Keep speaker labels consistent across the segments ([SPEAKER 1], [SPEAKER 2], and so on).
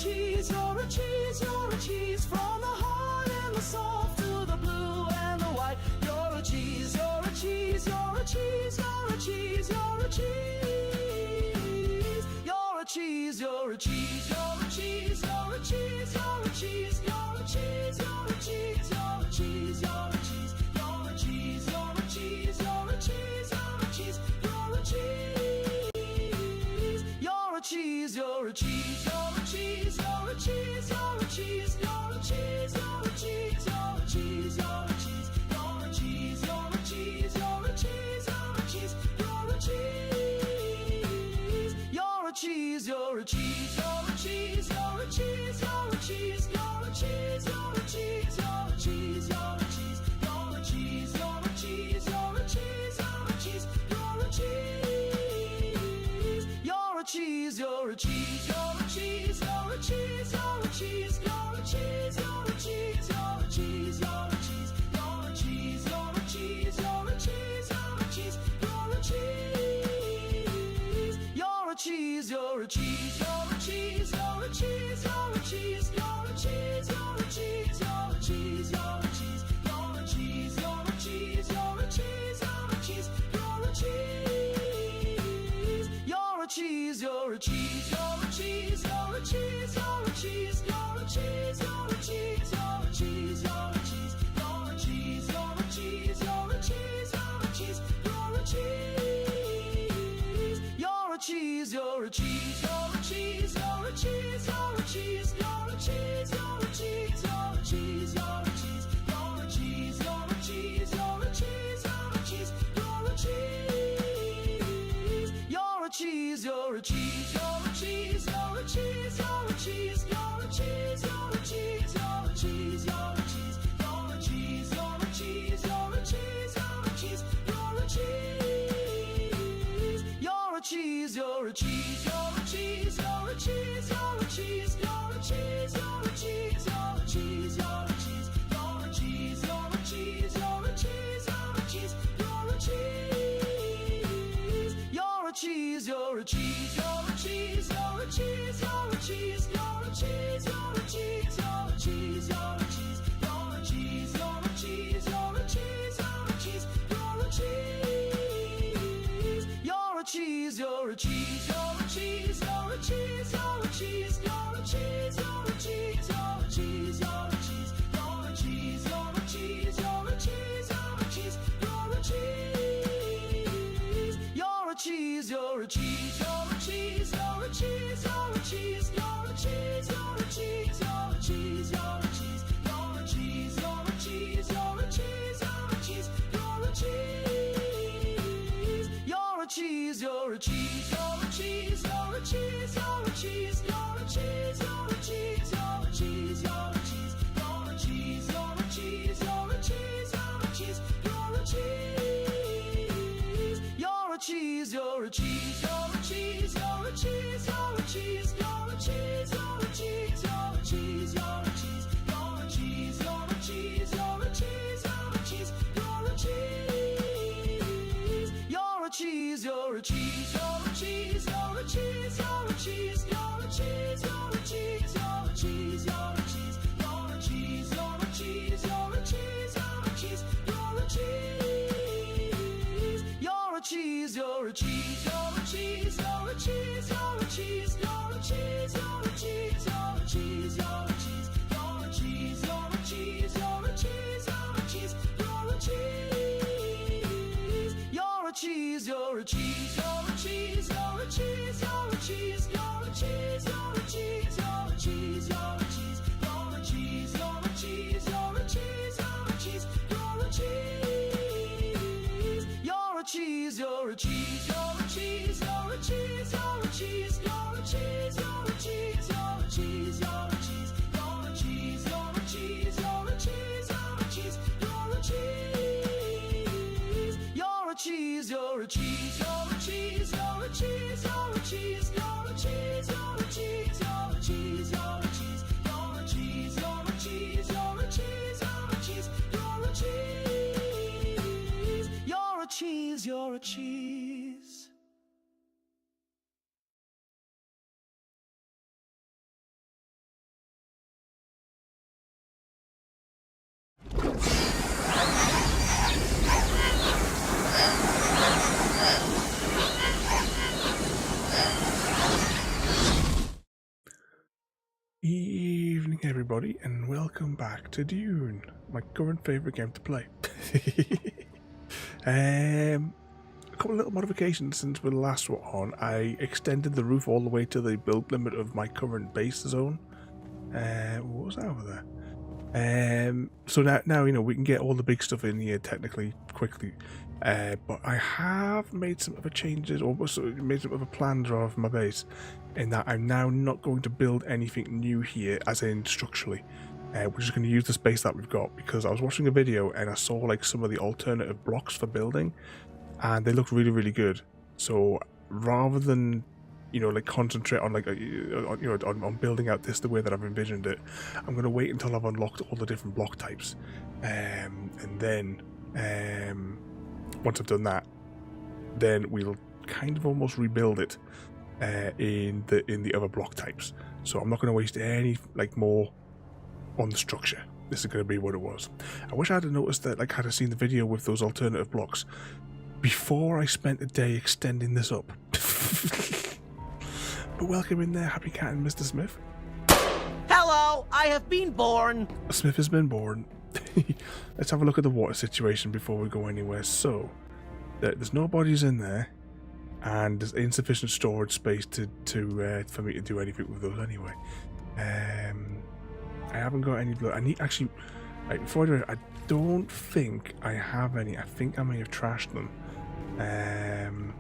[SPEAKER 1] cheese, you're a cheese, you're a cheese. From the hard and the soft to the blue and the white. You're a cheese, you're a cheese, you're a cheese, you're a cheese, you're a cheese. You're a cheese, you're a cheese, you're a cheese, you're a cheese, you're a cheese, you're a cheese, you're a cheese, you're a cheese, you're a cheese, you're a cheese, you're a cheese, you're a cheese, you're a cheese, you're a cheese. You're a cheese, you're a cheese, you're a cheese, you're a cheese, you're a cheese, you're a cheese, you're a cheese, you're a cheese, you're a cheese, you're a cheese, you're a cheese, you're a cheese, you're a cheese, you're a cheese. You're a cheese, you're a cheese, you're a cheese, you're a cheese, you're a cheese, you're a cheese, you're a cheese, you're a cheese, you're a cheese, you're a cheese, you're a cheese, you're a cheese, you're a cheese, you're a cheese. You're a cheese, you're a cheese, you're a cheese, you're a cheese, you're a cheese, you're a cheese, you're a cheese, you're a cheese, you're a cheese, you're a cheese, you're a cheese, you're a cheese, you're a cheese, you're a cheese. You're a cheese, you're a cheese, you're a cheese, you're a cheese, you're a cheese, you're a cheese, you're a cheese, you're a cheese, you're a cheese, you're a cheese, you're a cheese, you're a cheese, you're a cheese, you're a cheese. You're a cheese, you're a cheese, you're a cheese, you're a cheese, you're a cheese, you're a cheese, you're a cheese, you're a cheese, you're a cheese, you're a cheese, you're a cheese, you're a cheese, you're a cheese, you're a cheese. You're a cheese, you're a cheese, you're a cheese, you're a cheese, you're a cheese, you're a cheese, you're a cheese, you're a cheese, you're a cheese, you're a cheese, you're a cheese, you're a cheese, you're a cheese, you're a cheese. You're a cheese, you're a cheese, you're a cheese, you're a cheese, you're a cheese, you're a cheese, you're a cheese, you're a cheese, you're a cheese, you're a cheese, you're a cheese, you're a cheese, you're a cheese, you're a cheese. You're a cheese, you're a cheese, you're a cheese, you're a cheese, you're a cheese, you're a cheese, you're a cheese, you're a cheese, you're a cheese, you're a cheese, you're a cheese, you're a cheese, you're a cheese, you're a cheese. You're a cheese, you're a cheese, you're a cheese, you're a cheese, you're a cheese, you're a cheese, you're a cheese, you're a cheese, you're a cheese, you're a cheese, you're a cheese, you're a cheese, you're a cheese, you're a cheese. You're a cheese, you're a cheese, you're a cheese, you're a cheese, you're a cheese, you're a cheese, you're a cheese, you're a cheese, you're a cheese, you're a cheese, you're a cheese, you're a cheese, you're a cheese, you're a cheese. You're a cheese, you're a cheese, you're a cheese, you're a cheese, you're a cheese, you're a cheese, you're a cheese, you're a cheese, you're a cheese, you're a cheese, you're a cheese, you're a cheese, you're a cheese, you're a cheese. You're a cheese, you're a cheese, you're a cheese, you're a cheese, you're a cheese, you're a cheese, you're a cheese, you're a cheese, you're a cheese, you're a cheese, you're a cheese, you're a cheese, you're a cheese, you're a cheese. You're a cheese, you're a cheese, you're a cheese, you're a cheese, you're a cheese, you're a cheese, you're a cheese, you're a cheese, you're a cheese, you're a cheese, you're a cheese, you're a cheese, you're a cheese, you're a cheese. You're a cheese, you're a cheese, you're a cheese, you're a cheese, you're a cheese, you're a cheese, you're a cheese, you're a cheese, you're a cheese, you're a cheese, you're a cheese, you're a cheese, you're a cheese, you're a cheese. You're a cheese, you're a cheese, you're a cheese, you're a cheese, you're a cheese, you're a cheese, you're a cheese, you're a cheese, you're a cheese, you're a cheese, you're a cheese, you're a cheese, you're a cheese, you're a cheese. You're a cheese, you're a cheese, you're a cheese, you're a cheese, you're a cheese, you're a cheese, you're a cheese, you're a cheese, you're a cheese, you're a cheese, you're a cheese, you're a cheese, you're a cheese, you're a cheese. You're a cheese, you're a cheese, you're a cheese, you're a cheese, you're a cheese, you're a cheese, you're a cheese, you're a cheese, you're a cheese, you're a cheese, you're a cheese, you're a cheese, you're a cheese, you're a cheese. You're a cheese, you're a cheese, you're a cheese, you're a cheese, you're a cheese, you're a cheese, you're a cheese, you're a cheese, you're a cheese, you're a cheese, you're a cheese, you're a cheese, you're a cheese, you're a cheese. You're a cheese, you're a cheese.
[SPEAKER 2] Evening everybody and welcome back to Dune, my current favourite game to play. A couple of little modifications since we last were on. I extended the roof all the way to the build limit of my current base zone. What was that over there? So now you know we can get all the big stuff in here technically quickly. But I have made some other changes, or made some other plans of my base, in that I'm now not going to build anything new here, as in structurally. We're just going to use the space that we've got, because I was watching a video and I saw like some of the alternative blocks for building, and they look really, really good. So rather than, you know, like concentrate on like on building out this the way that I've envisioned it, I'm going to wait until I've unlocked all the different block types, and then once I've done that, then we'll kind of almost rebuild it in the other block types. So I'm not going to waste any more on the structure. This is going to be what it was. I wish I had noticed that, like, had I seen the video with those alternative blocks before I spent a day extending this up. But welcome in there, Happy Cat and Mr. Smith.
[SPEAKER 3] Hello, I have been born.
[SPEAKER 2] Smith has been born. Let's have a look at the water situation before we go anywhere. So there's no bodies in there, and there's insufficient storage space for me to do anything with those anyway. I haven't got any blood. I need actually. Right, before I do it, I don't think I have any. I think I may have trashed them. Can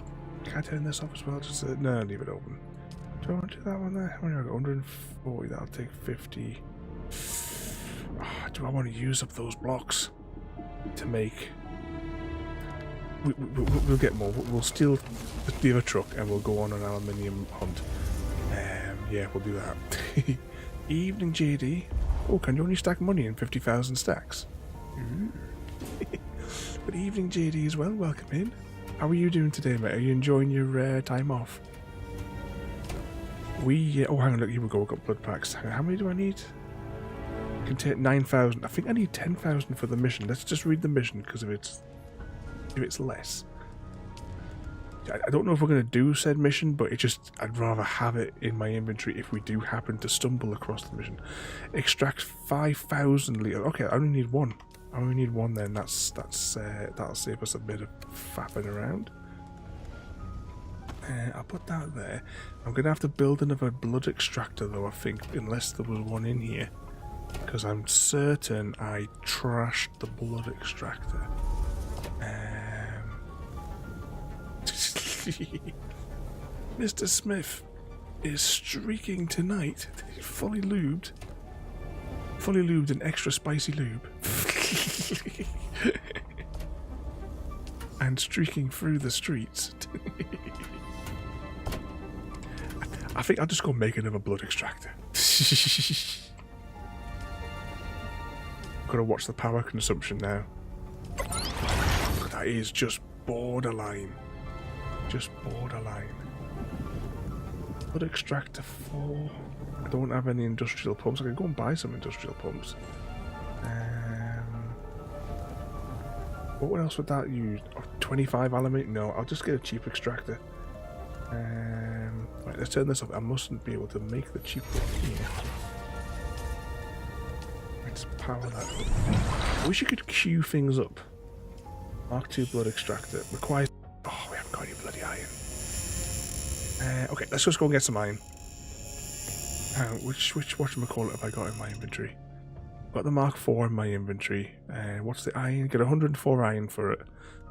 [SPEAKER 2] I turn this off as well? Just no, leave it open. Do I want to do that one there? How many have I got? 140. That'll take 50. Do I want to use up those blocks to make? We'll get more. We'll steal the other truck and we'll go on an aluminium hunt. Yeah, we'll do that. Evening, JD. Oh, can you only stack money in 50,000 stacks? But evening, JD, as well. Welcome in. How are you doing today, mate? Are you enjoying your time off? Oh, hang on. Look, here we go. We've got blood packs. How many do I need? I can take 9,000. I think I need 10,000 for the mission. Let's just read the mission, because if it's less, I don't know if we're going to do said mission, but I'd rather have it in my inventory if we do happen to stumble across the mission. Extract 5,000 litres. Okay, I only need one. I only need one then. That'll save us a bit of faffing around. I'll put that there. I'm going to have to build another blood extractor though, I think, unless there was one in here. Because I'm certain I trashed the blood extractor. Mr. Smith is streaking tonight. Fully lubed and extra spicy lube. And streaking through the streets. I think I'll just go make another blood extractor. Gotta watch the power consumption now. That is just borderline. Just borderline. Blood extractor 4. I don't have any industrial pumps. I can go and buy some industrial pumps. What else would that use? Oh, 25 aluminium? No, I'll just get a cheap extractor. Right, let's turn this off. I mustn't be able to make the cheap one here. Let's power that up. I wish you could queue things up. Mark II blood extractor requires. Oh, we haven't got any bloody iron. Okay, let's just go and get some iron. Which whatchamacallit have I got in my inventory? I've got the Mark IV in my inventory. What's the iron? Get 104 iron for it.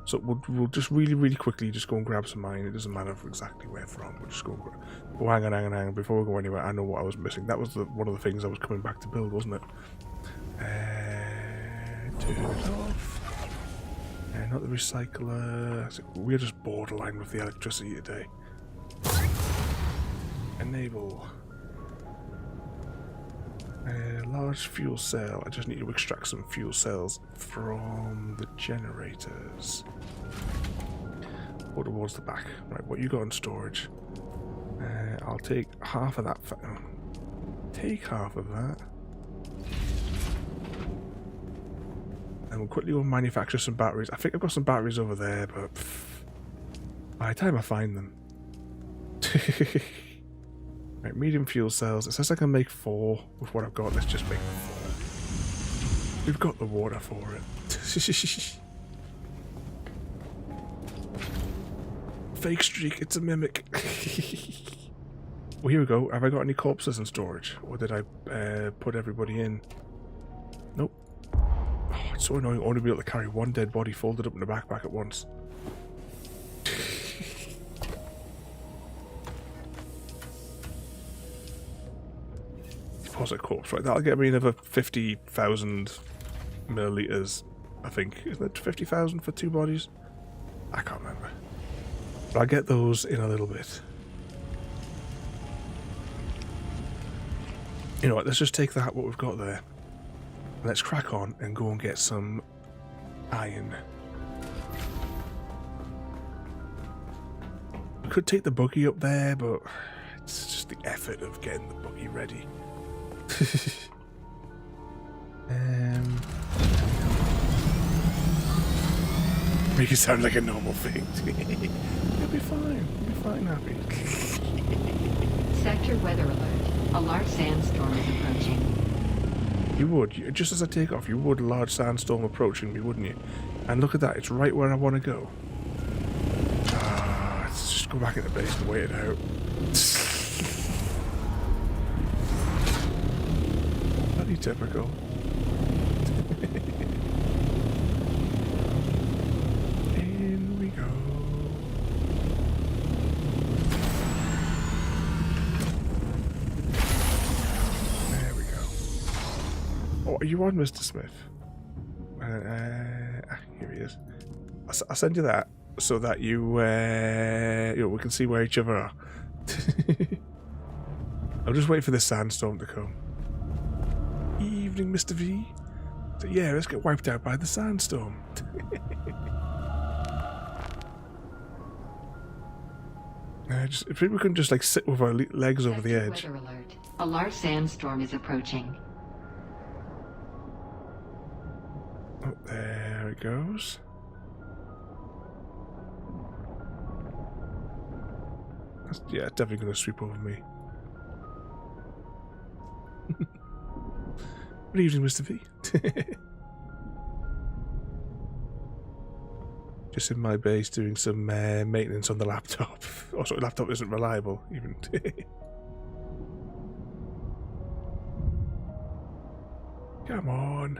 [SPEAKER 2] So we'll just really quickly just go and grab some iron. It doesn't matter exactly where from. We'll just go. Oh, hang on. Before we go anywhere, I know what I was missing. That was one of the things I was coming back to build, wasn't it? Turn it off. Not the recycler. We're just borderline with the electricity today. Enable. Large fuel cell. I just need to extract some fuel cells from the generators. Go towards the back. Right, what you got in storage? I'll take half of that. Take half of that. And we'll quickly go and manufacture some batteries. I think I've got some batteries over there, but by the time I find them. Right, medium fuel cells. It says I can make 4 with what I've got. Let's just make 4. We've got the water for it. Fake streak, it's a mimic. Well, here we go. Have I got any corpses in storage? Or did I put everybody in? Nope. Oh, it's so annoying only be able to carry one dead body folded up in the backpack at once. Deposit corpse, right? That'll get me another 50,000 milliliters, I think. Isn't it 50,000 for 2 bodies? I can't remember. But I'll get those in a little bit. You know what, let's just take that, what we've got there. Let's crack on and go and get some iron. We could take the buggy up there, but it's just the effort of getting the buggy ready. Make it sound like a normal thing. You'll be fine. You'll be fine, happy.
[SPEAKER 4] Sector weather alert. A large sandstorm is approaching.
[SPEAKER 2] You would. Just as I take off, you would a large sandstorm approaching me, wouldn't you? And look at that. It's right where I want to go. Let's just go back in the base and wait it out. Bloody typical. In we go. Oh, are you on, Mr. Smith? Here he is. I'll send you that so that you know, we can see where each other are. I'll just wait for this sandstorm to come. Evening, Mr. V. So yeah, let's get wiped out by the sandstorm. If we can just like sit with our legs over the edge.
[SPEAKER 4] Weather alert. A large sandstorm is approaching.
[SPEAKER 2] Oh, there it goes. That's, yeah, definitely going to sweep over me. Good evening, Mr. V. Just in my base doing some maintenance on the laptop. Also, the laptop isn't reliable, even. Come on.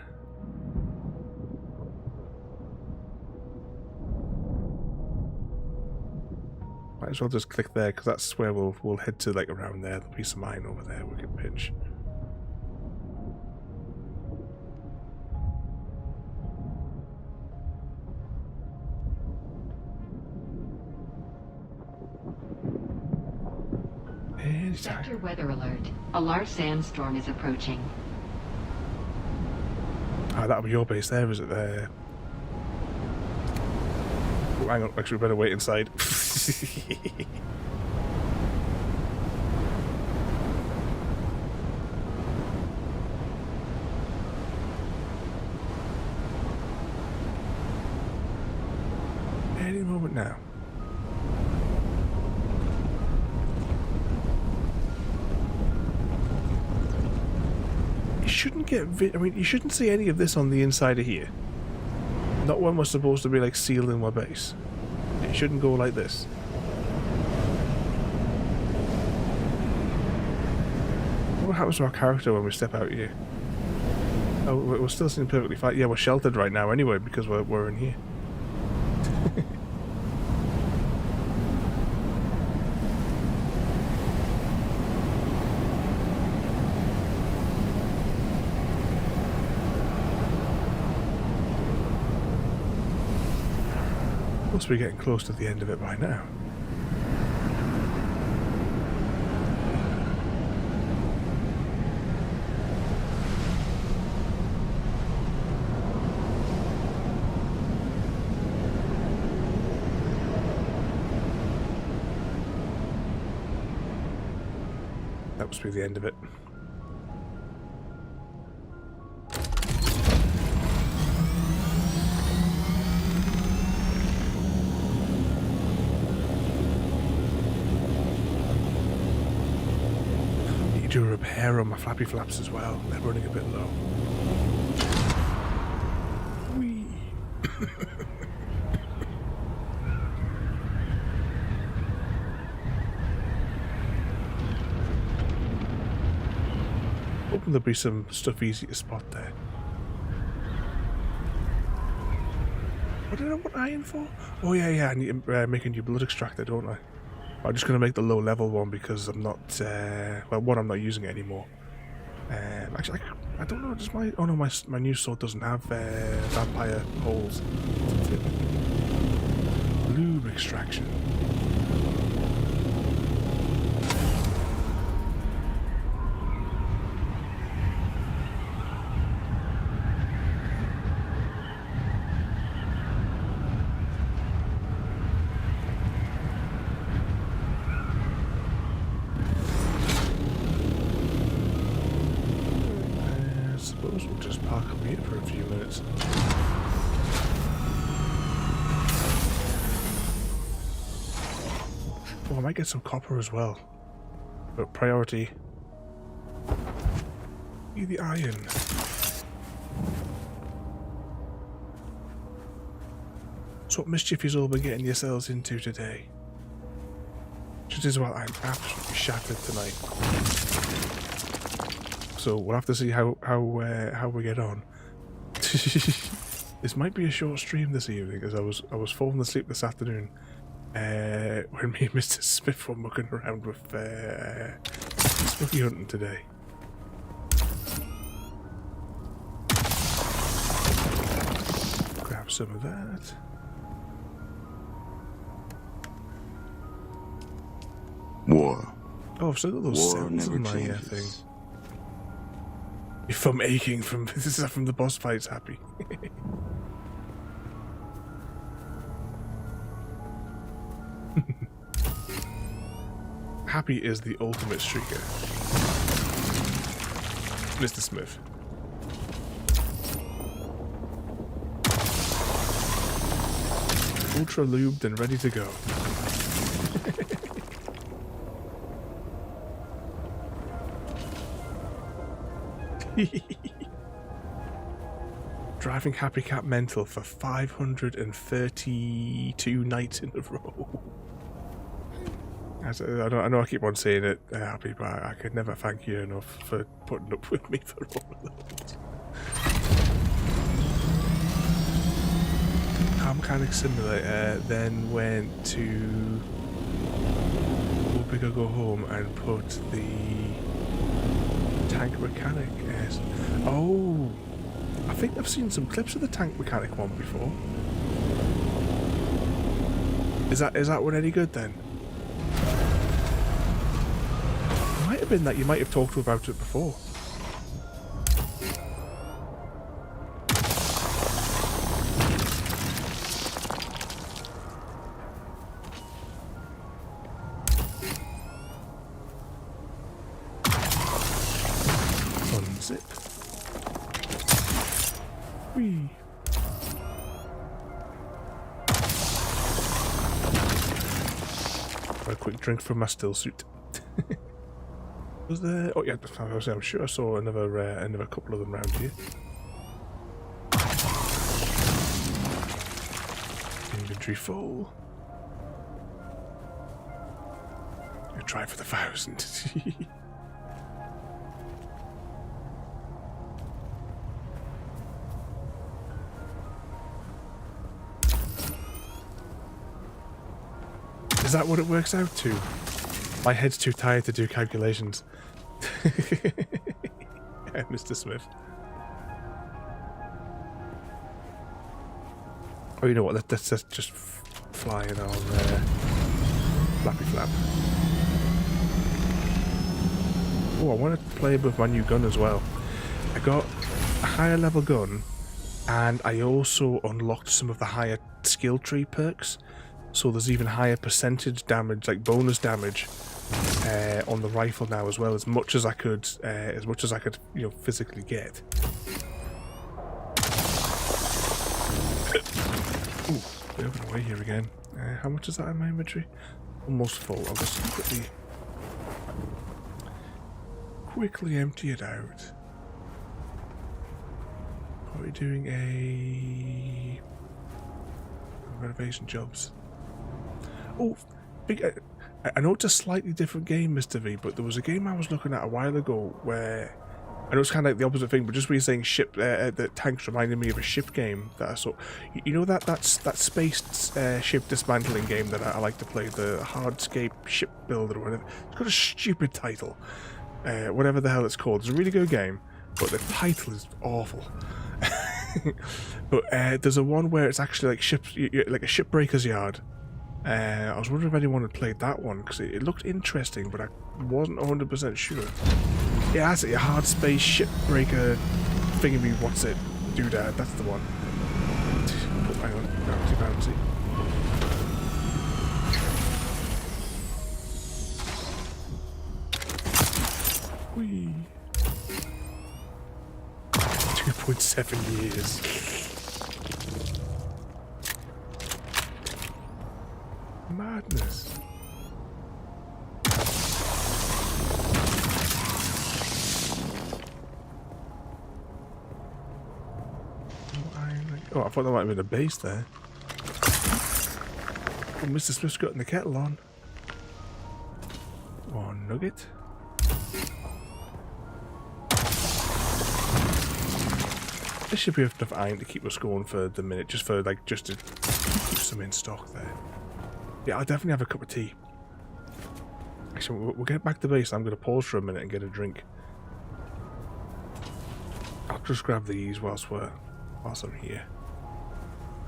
[SPEAKER 2] Might as well just click there, because that's where we'll head to, like around there. There'll be some mine over there we can pinch. Anytime.
[SPEAKER 4] Sector weather alert. A large sandstorm is approaching.
[SPEAKER 2] Ah, that'll be your base there, is it there? Oh, hang on, actually we better wait inside. Any moment now. You shouldn't get I mean, you shouldn't see any of this on the inside of here. Not when we're supposed to be like sealed in my base. It shouldn't go like this. What happens to our character when we step out here? Oh, we're still sitting perfectly fine. Yeah, we're sheltered right now anyway because we're in here. Must be getting close to the end of it by now. That must be the end of it. repair on my flappy flaps as well. They're running a bit low. Whee! Hoping there'll be some stuff easy to spot there. What did I want iron for? Oh yeah, I need to make a new blood extractor, don't I? I'm just going to make the low level one because I'm not, well, one, I'm not using it anymore. Actually, I don't know, does my, oh no, my new sword doesn't have vampire holes. Lube extraction. We'll just park up here for a few minutes. Oh, I might get some copper as well. But priority. Be the iron. So what mischief is all been getting yourselves into today? Just as well, I'm absolutely shattered tonight. So we'll have to see how we get on. This might be a short stream this evening, because I was falling asleep this afternoon when me and Mr. Smith were mucking around with spooky hunting today. Grab some of that.
[SPEAKER 5] War.
[SPEAKER 2] Oh, I've still got those cells in my thing. If I'm aching from this is from the boss fights, happy. Happy is the ultimate streaker. Mr. Smith. Ultra lubed and ready to go. Driving Happy Cat mental for 532 nights in a row. I know I keep on saying it, Happy, but I could never thank you enough for putting up with me for all of those. Car Mechanic Simulator then went to Go Big or Go Home and put the Tank Mechanic. Yes. Oh, I think I've seen some clips of the Tank Mechanic one before. Is that one any good then? It might have been that you might have talked to about it before. Unzip. Whee. A quick drink from my still suit. Was there? Oh yeah, I'm sure I saw another couple of them around here. Inventory full. I try for the 1,000. Is that what it works out to? My head's too tired to do calculations. Yeah, Mr. Smith. Oh, you know what? Let's just fly in on Flappy Flap. Oh, I want to play with my new gun as well. I got a higher level gun, and I also unlocked some of the higher skill tree perks. So there's even higher percentage damage, like bonus damage, on the rifle now as well, as much as I could, you know, physically get. Ooh, we're over away here again. How much is that in my inventory? Almost full. I'll just quickly empty it out. Are we doing a renovation jobs? Oh, big. I know it's a slightly different game, Mr. V, but there was a game I was looking at a while ago where I know it's kind of like the opposite thing, but just when you're saying ship, the tanks reminded me of a ship game that I saw. You know that space ship dismantling game that I like to play, the Hardscape Ship Builder or whatever. It's got a stupid title, whatever the hell it's called. It's a really good game, but the title is awful. But there's a one where it's actually like ships, like a shipbreaker's yard. I was wondering if anyone had played that one because it looked interesting, but I wasn't 100% sure. Yeah, that's it. A hard space shipbreaker thingy. What's it? Doodad. That's the one. Oh, hang on. Bouncy, bouncy. Whee. 2.7 years. Madness. Oh, I thought there might have been a base there. Oh, Mr. Smith's got the kettle on. One nugget. This should be enough iron to keep us going for the minute, just to keep some in stock there. Yeah, I'll definitely have a cup of tea. Actually, we'll get back to base. I'm going to pause for a minute and get a drink. I'll just grab these whilst I'm here.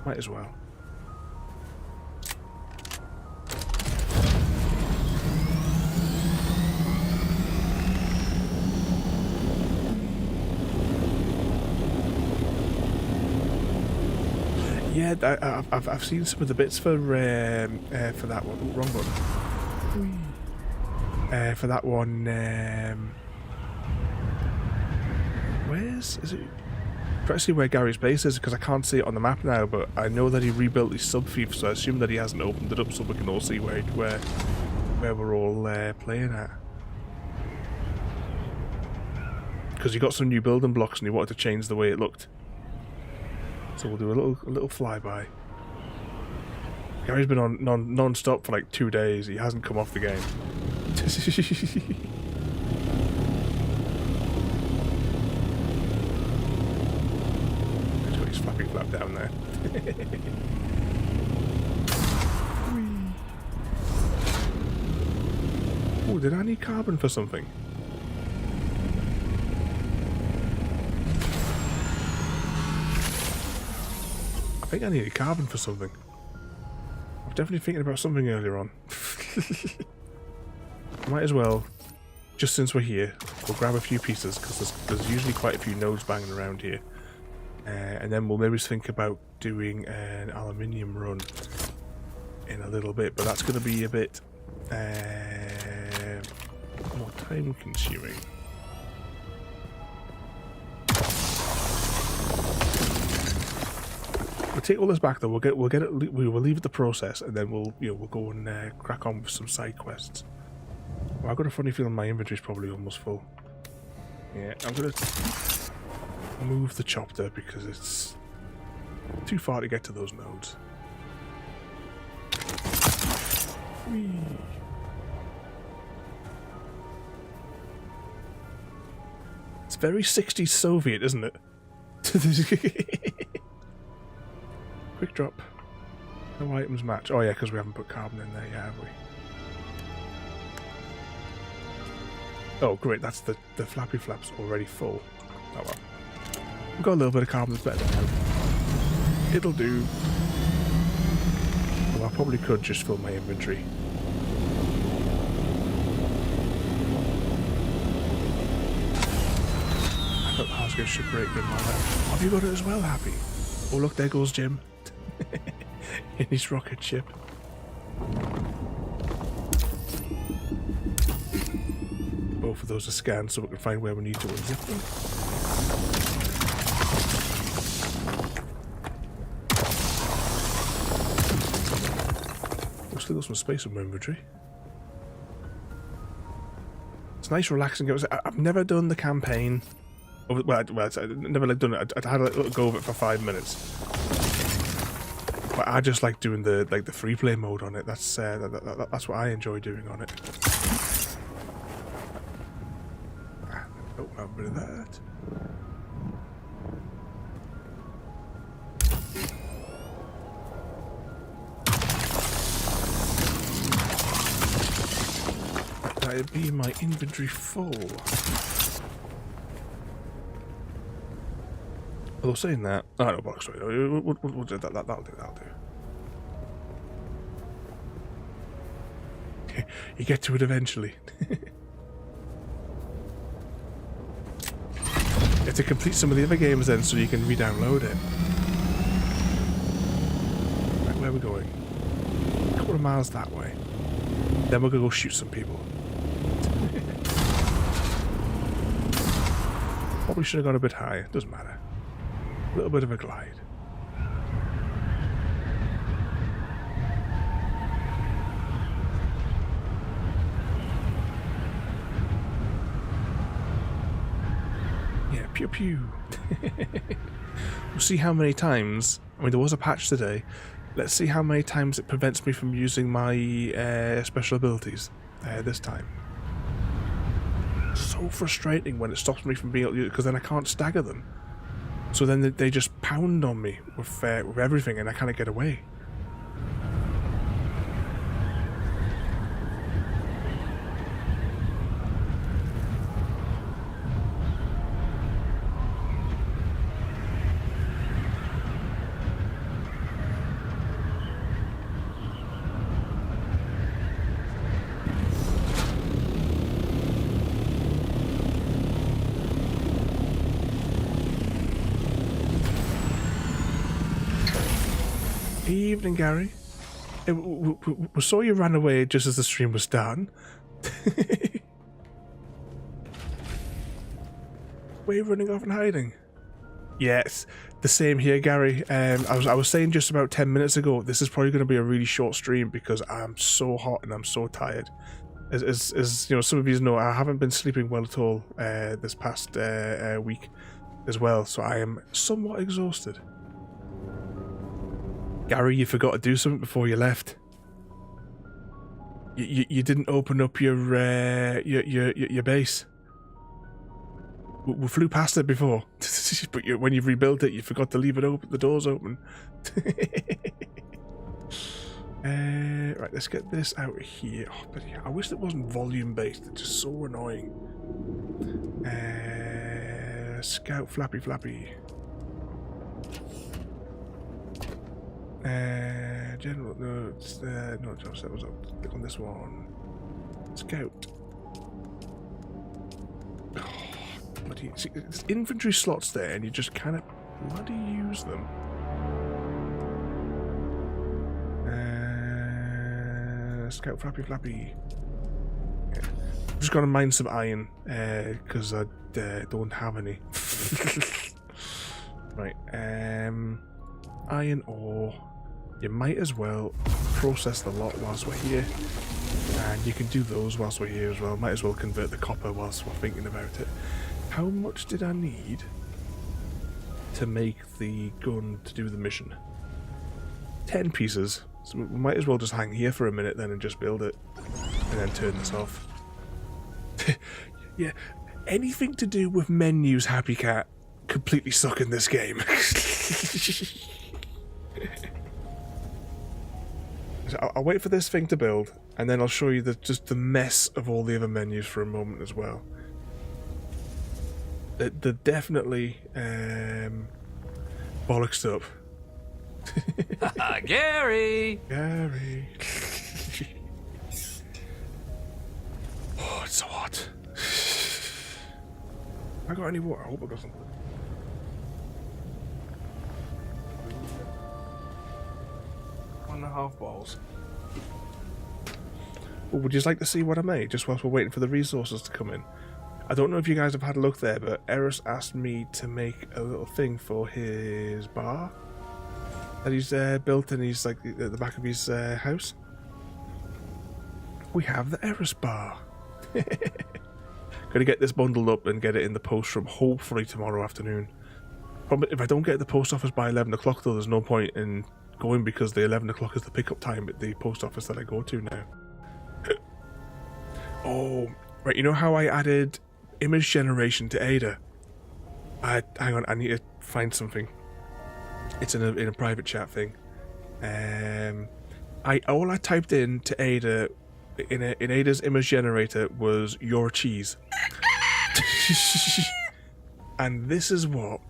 [SPEAKER 2] Might as well. Yeah, I've seen some of the bits for that one. Ooh, wrong button. For that one, is it? Try to see where Gary's base is because I can't see it on the map now. But I know that he rebuilt his subfief, so I assume that he hasn't opened it up so we can all see where we're all playing at. Because he got some new building blocks and he wanted to change the way it looked. So we'll do a little flyby. Gary's been on non-stop for like 2 days. He hasn't come off the game. He's got his flappy flap down there. Oh, did I need carbon for something? I think I needed carbon for something. I was definitely thinking about something earlier on. Might as well, just since we're here, we'll grab a few pieces because there's usually quite a few nodes banging around here. And then we'll maybe think about doing an aluminium run in a little bit, but that's going to be a bit more time consuming. We'll take all this back though. We will leave it the process, and then we'll go and crack on with some side quests. Well, I've got a funny feeling my inventory's probably almost full. Yeah, I'm gonna move the chopper because it's too far to get to those nodes. Whee. It's very 60s Soviet, isn't it? Quick drop. No items match. Oh yeah, because we haven't put carbon in there yet, have we? Oh great, that's the flappy flap's already full. Oh well. We've got a little bit of carbon that's better than that. It'll do. Well, I probably could just fill my inventory. I thought the house should break in like that. Have you got it as well, Happy? Oh look, there goes Jim. In his rocket ship. Both of those are scanned so we can find where we need to unzip them. We've still got some space in my inventory. It's nice, relaxing. I've never done the campaign. Well, I've never like done it. I had a little go of it for 5 minutes. But I just like doing the free play mode on it. That's what I enjoy doing on it. Oh, have a bit of that. That'd be my inventory full. Although saying that, oh no, box. Sorry, we'll do that. That'll do. You get to it eventually. You have to complete some of the other games then, so you can re-download it. Right, where are we going? A couple of miles that way. Then we're gonna go shoot some people. Probably should have gone a bit higher. Doesn't matter. A little bit of a glide. Yeah, pew pew. We'll see how many times. I mean, there was a patch today. Let's see how many times it prevents me from using my special abilities this time. So frustrating when it stops me from being able to use it, because then I can't stagger them. So then they just pound on me with everything, and I can't get away. Evening, Gary. We saw you ran away just as the stream was starting. Were you running off and hiding? Yes, the same here, Gary. I was saying just about 10 minutes ago, this is probably going to be a really short stream because I'm so hot and I'm so tired. As you know, some of you know, I haven't been sleeping well at all this past week as well, so I am somewhat exhausted. Gary, you forgot to do something before you left. You didn't open up your base. We flew past it before, but when you rebuilt it, you forgot to leave it open, the doors open. Right, let's get this out of here. Oh, but yeah, I wish it wasn't volume based. It's just so annoying. Scout flappy. General, no, it's no, just that was up. Click on this one. Scout. Oh, bloody, see, there's inventory slots there, and you just cannot bloody use them. Scout flappy. Yeah. I'm just gonna mine some iron because I don't have any. Right. Iron ore. You might as well process the lot whilst we're here, and you can do those whilst we're here as well. Might as well convert the copper whilst we're thinking about it. How much did I need to make the gun to do the mission? 10 pieces. So we might as well just hang here for a minute then and just build it, and then turn this off. Yeah, anything to do with menus, Happy Cat, completely suck in this game. I'll wait for this thing to build, and then I'll show you just the mess of all the other menus for a moment as well. They're definitely bollocksed up.
[SPEAKER 1] Gary!
[SPEAKER 2] Gary. Oh, it's so hot. I got any water? I hope I got something. One and a half balls. Well, would you just like to see what I made just whilst we're waiting for the resources to come in? I don't know if you guys have had a look there, but Eris asked me to make a little thing for his bar that he's built, and he's like at the back of his house. We have the Eris bar. Got to get this bundled up and get it in the post from hopefully tomorrow afternoon. Probably, if I don't get it the post office by 11 o'clock, though, there's no point in going because the 11 o'clock is the pickup time at the post office that I go to now. Oh, right. You know how I added image generation to AIDA? Hang on, I need to find something. It's in a private chat thing. All I typed in to AIDA in AIDA's image generator was "you're a cheese," and this is what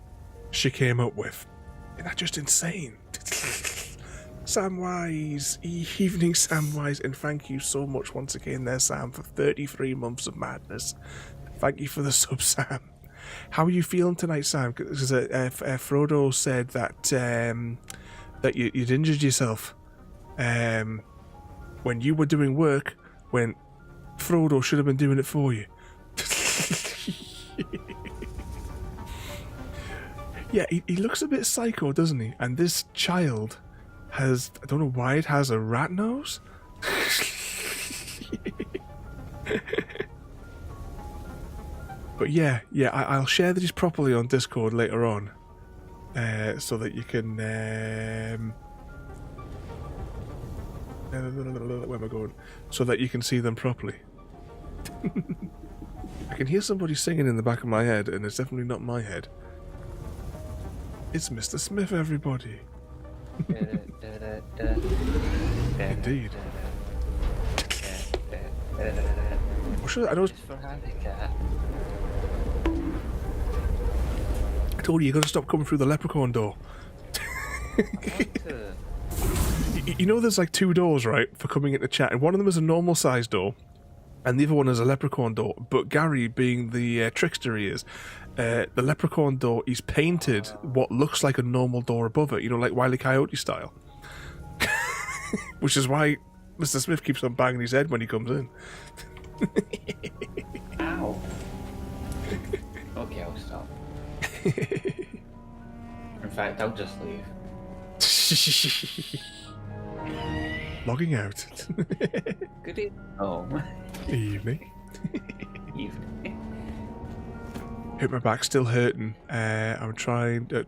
[SPEAKER 2] she came up with. Isn't that just insane? Samwise, evening Samwise, and thank you so much once again there, Sam, for 33 months of madness. Thank you for the sub, Sam. How are you feeling tonight, Sam? Because Frodo said that that you'd injured yourself when you were doing work when Frodo should have been doing it for you. Yeah, he looks a bit psycho, doesn't he? And this child has, I don't know why it has a rat nose. But yeah, I'll share these properly on Discord later on, so that you can. Where am I going? So that you can see them properly. I can hear somebody singing in the back of my head, and it's definitely not my head. It's Mr. Smith, everybody. Indeed. Well, sure, I know. I told you got to stop coming through the leprechaun door. You know, there's like 2 doors, right, for coming into chat, and one of them is a normal size door, and the other one is a leprechaun door. But Gary, being the trickster he is, the leprechaun door, he's painted what looks like a normal door above it, you know, like Wile E. Coyote style. Which is why Mr. Smith keeps on banging his head when he comes in.
[SPEAKER 6] Ow. Okay, I'll stop. In fact, I'll just leave.
[SPEAKER 2] Logging out.
[SPEAKER 6] Good evening. Oh.
[SPEAKER 2] Evening.
[SPEAKER 6] Evening.
[SPEAKER 2] Hit my back, still hurting. I'm trying to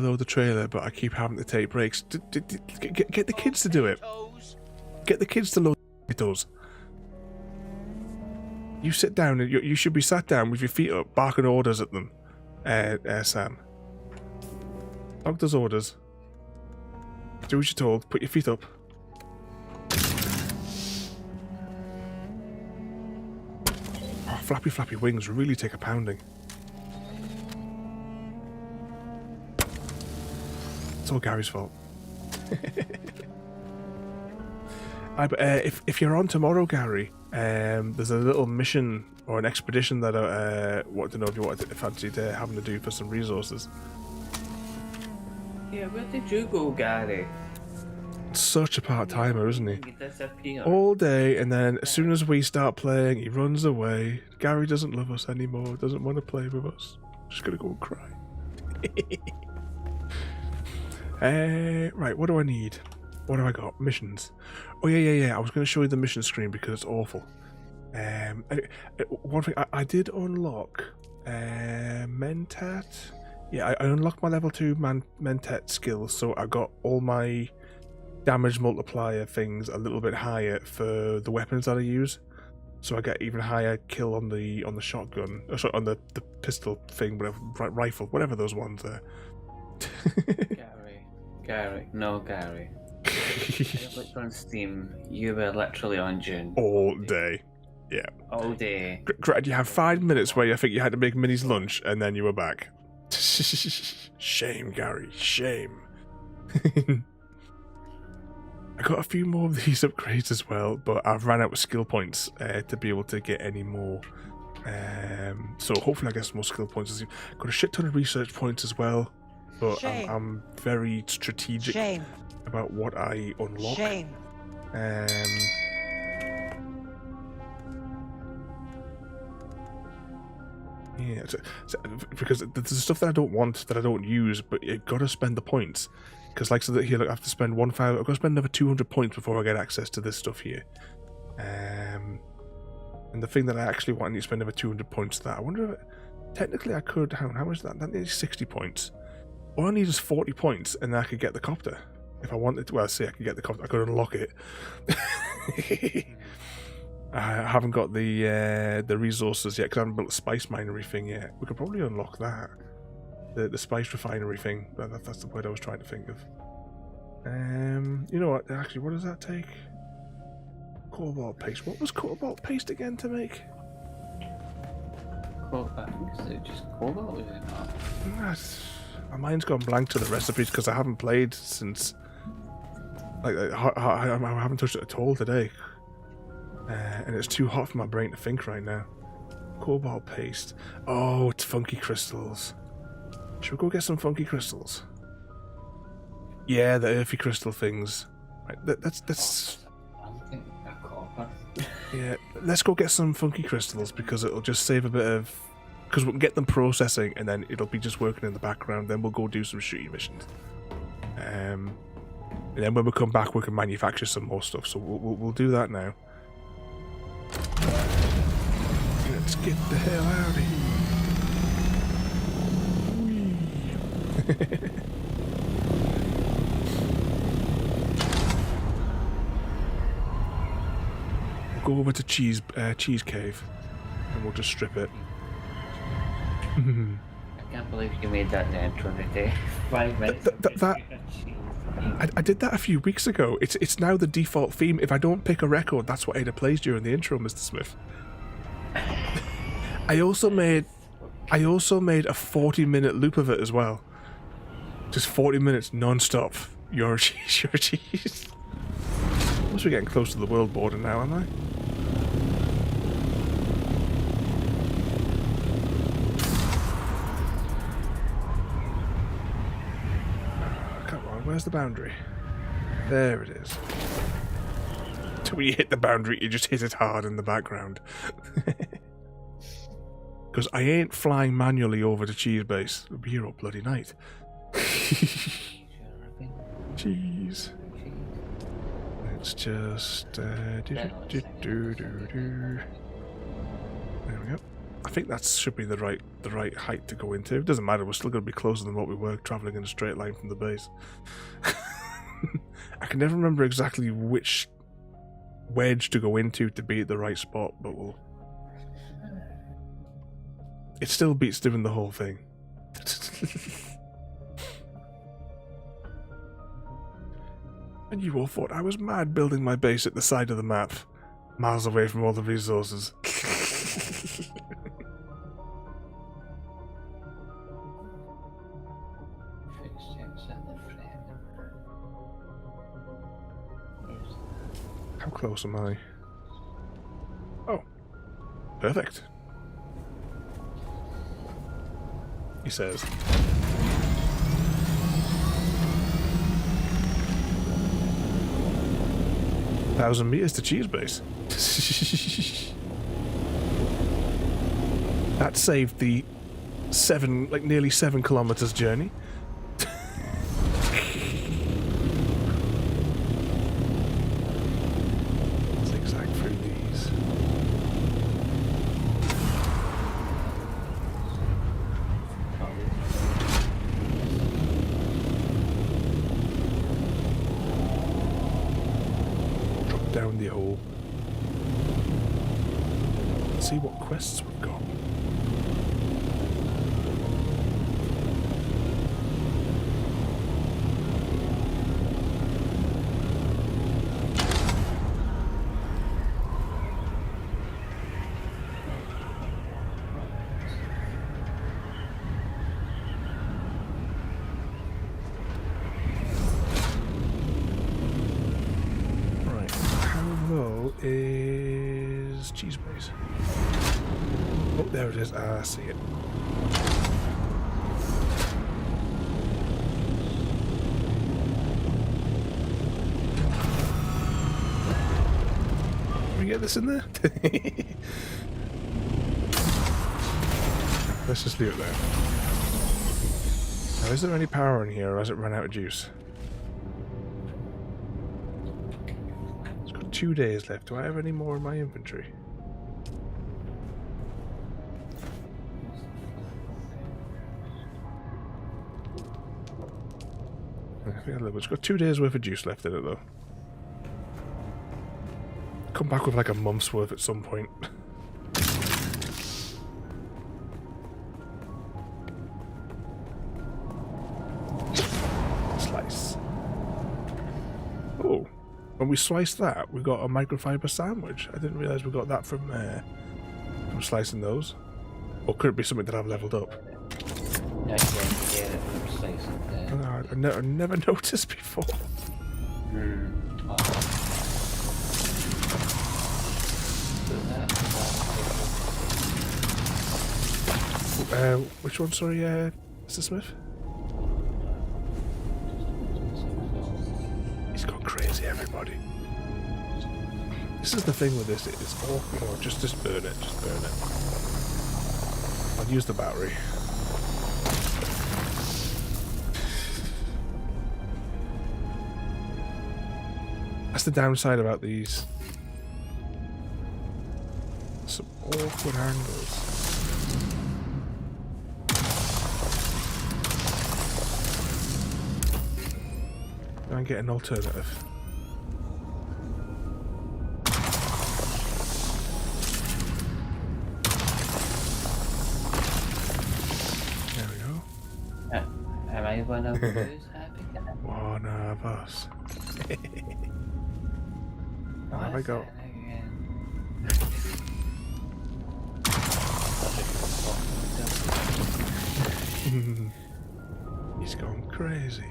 [SPEAKER 2] load the trailer, but I keep having to take breaks. Get the kids to do it. Get the kids to load the potatoes. You sit down, and you should be sat down with your feet up, barking orders at them, Sam. Dog does orders. Do what you're told. Put your feet up. Oh, flappy wings really take a pounding. It's all Gary's fault. But if you're on tomorrow, Gary, there's a little mission or an expedition that I want to know if you fancied having to do for some resources.
[SPEAKER 6] Yeah, where did you go, Gary?
[SPEAKER 2] Such a part-timer, isn't he?
[SPEAKER 6] You disappeared.
[SPEAKER 2] All day, and then as soon as we start playing, he runs away. Gary doesn't love us anymore, doesn't want to play with us. Just gonna go and cry. Right, what do I need? What have I got? Missions. Oh, yeah. I was going to show you the mission screen because it's awful. One thing, I did unlock Mentat. Yeah, I unlocked my level 2 Mentat skills, so I got all my damage multiplier things a little bit higher for the weapons that I use. So I get even higher kill on the shotgun, sorry, on the pistol thing, whatever, rifle, whatever those ones are.
[SPEAKER 6] Gary. I looked on Steam, you were literally on Dune.
[SPEAKER 2] All day. Yeah.
[SPEAKER 6] All day.
[SPEAKER 2] Granted, you have 5 minutes where I think you had to make Minnie's lunch, and then you were back. Shame, Gary, shame. I got a few more of these upgrades as well, but I've ran out of skill points to be able to get any more. So hopefully I get some more skill points. Got a shit ton of research points as well, but I'm very strategic about what I unlock. Yeah, because there's stuff that I don't want, that I don't use, but you've got to spend the points. Because like so that here, look, I have to spend 1,000. I've got to spend another 200 points before I get access to this stuff here. And the thing that I actually want, I need to spend over 200 points to that. I wonder if technically I could. How much is that? That needs 60 points. All I need is 40 points, and then I could get the copter. If I wanted to, well, say I could get the copter. I could unlock it. I haven't got the resources yet because I haven't built a spice minery thing yet. We could probably unlock that. The spice refinery thing. That's the word I was trying to think of. You know what? Actually, what does that take? Cobalt paste. What was cobalt paste again to make?
[SPEAKER 6] I think is it just cobalt, is it not?
[SPEAKER 2] My mind's gone blank to the recipes because I haven't played since. Like I haven't touched it at all today, and it's too hot for my brain to think right now. Cobalt paste. Oh, it's funky crystals. Should we go get some funky crystals? Yeah, the earthy crystal things. Right, that's.
[SPEAKER 6] I'm thinking of copper.
[SPEAKER 2] Yeah, let's go get some funky crystals because it'll just save a bit of. Because we can get them processing and then it'll be just working in the background. Then we'll go do some shooty missions. And then when we come back, we can manufacture some more stuff. So we'll do that now. Let's get the hell out of here. Whee. We'll go over to Cheese Cave and we'll just strip it.
[SPEAKER 6] I can't believe you made that in the intro today. 5 minutes.
[SPEAKER 2] I did that a few weeks ago. It's now the default theme. If I don't pick a record, that's what AIDA plays during the intro, Mr. Smith. I also made a 40-minute loop of it as well. Just 40 minutes non-stop. You're a cheese, you're a cheese. Must be getting close to the world border now, am I? Where's the boundary? There it is. When you hit the boundary, you just hit it hard in the background. Because I ain't flying manually over to Cheese Base. It'll be here all bloody night. Cheese. Let's just... There we go. I think that should be the right height to go into. It doesn't matter, we're still going to be closer than what we were travelling in a straight line from the base. I can never remember exactly which wedge to go into to be at the right spot, but we'll... It still beats doing the whole thing. And you all thought I was mad building my base at the side of the map, miles away from all the resources. How close am I? Oh, perfect. He says. Thousand meters to Cheese Base. That saved the nearly 7 kilometers journey. Zigzag through these. Drop down the hole. Let's see what quests we've got. Is Cheese Base. Oh, there it is. I see it. Can we get this in there? Let's just leave it there. Now, is there any power in here, or has it run out of juice? 2 days left. Do I have any more in my inventory? we got a little bit. It's got 2 days worth of juice left in it though. Come back with like a month's worth at some point. Slice. Oh, when we sliced that, we got a microfiber sandwich. I didn't realise we got that from slicing those. Or could it be something that I've leveled up?
[SPEAKER 6] No, I can't get it from slicing that.
[SPEAKER 2] Oh, I never noticed before.
[SPEAKER 6] Oh. So
[SPEAKER 2] Which one, sorry, Mr. Smith? He's gone crazy, everybody. This is the thing with this, it's awkward. Oh, just burn it, just burn it. I'll use the battery. That's the downside about these. Some awkward angles. And get an alternative. There we go.
[SPEAKER 6] Am I one of those happy guys?
[SPEAKER 2] One of us. There we go. He's gone crazy.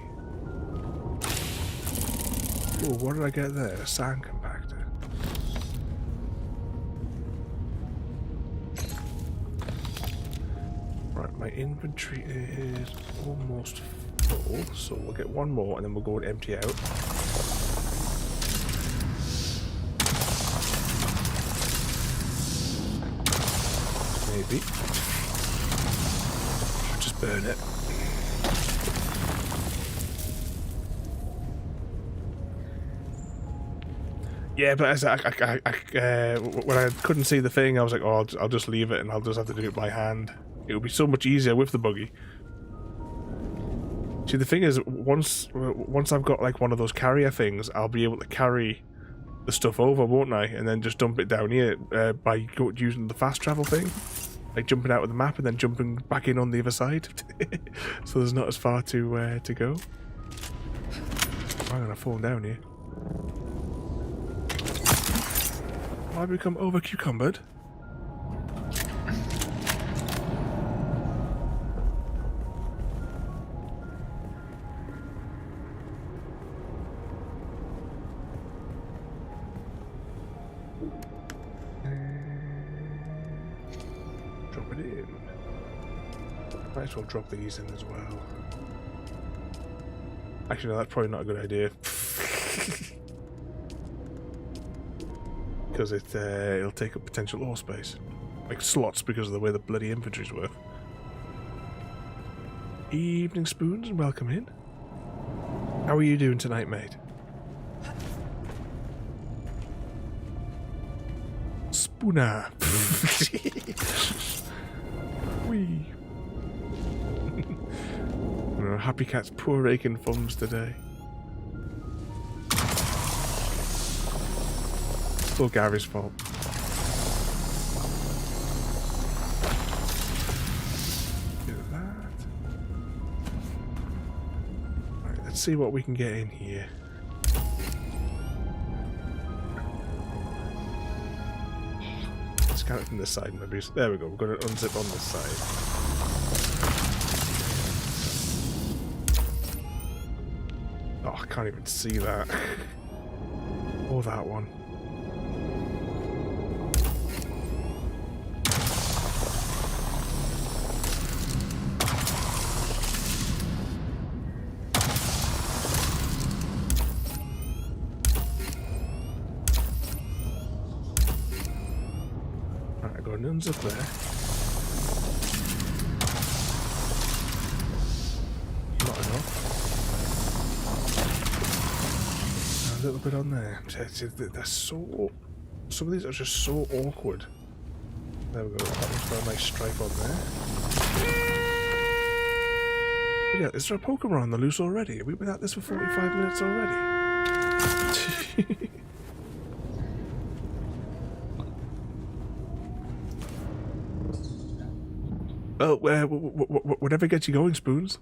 [SPEAKER 2] Oh, what did I get there? A sand compactor. Right, my inventory is almost full, so we'll get one more and then we'll go and empty out. Maybe. Just burn it. Yeah, but as when I couldn't see the thing, I was like, "Oh, I'll just leave it, and I'll just have to do it by hand. It'll be so much easier with the buggy." See, the thing is, once I've got like one of those carrier things, I'll be able to carry the stuff over, won't I? And then just dump it down here by using the fast travel thing, like jumping out of the map and then jumping back in on the other side. So there's not as far to go. I'm gonna fall down here. I become over cucumbered. Drop it in. Might as well drop these in as well. Actually, no, that's probably not a good idea. Because it'll take up potential ore space. Like slots because of the way the bloody inventories work. Evening Spoons and welcome in. How are you doing tonight, mate? Spooner. Wee. Happy Cat's poor aching thumbs today. It's all Gary's fault. Do that. Right, let's see what we can get in here. Scan it from this side, maybe. There we go. We're going to unzip on this side. Oh, I can't even see that. Or that one. Right, I got an unzip there. Not enough. A little bit on there. They're so... Some of these are just so awkward. There we go. That one's got a nice stripe on there. Yeah, is there a Pokemon on the loose already? We've been at this for 45 minutes already. Well, whatever gets you going, Spoons.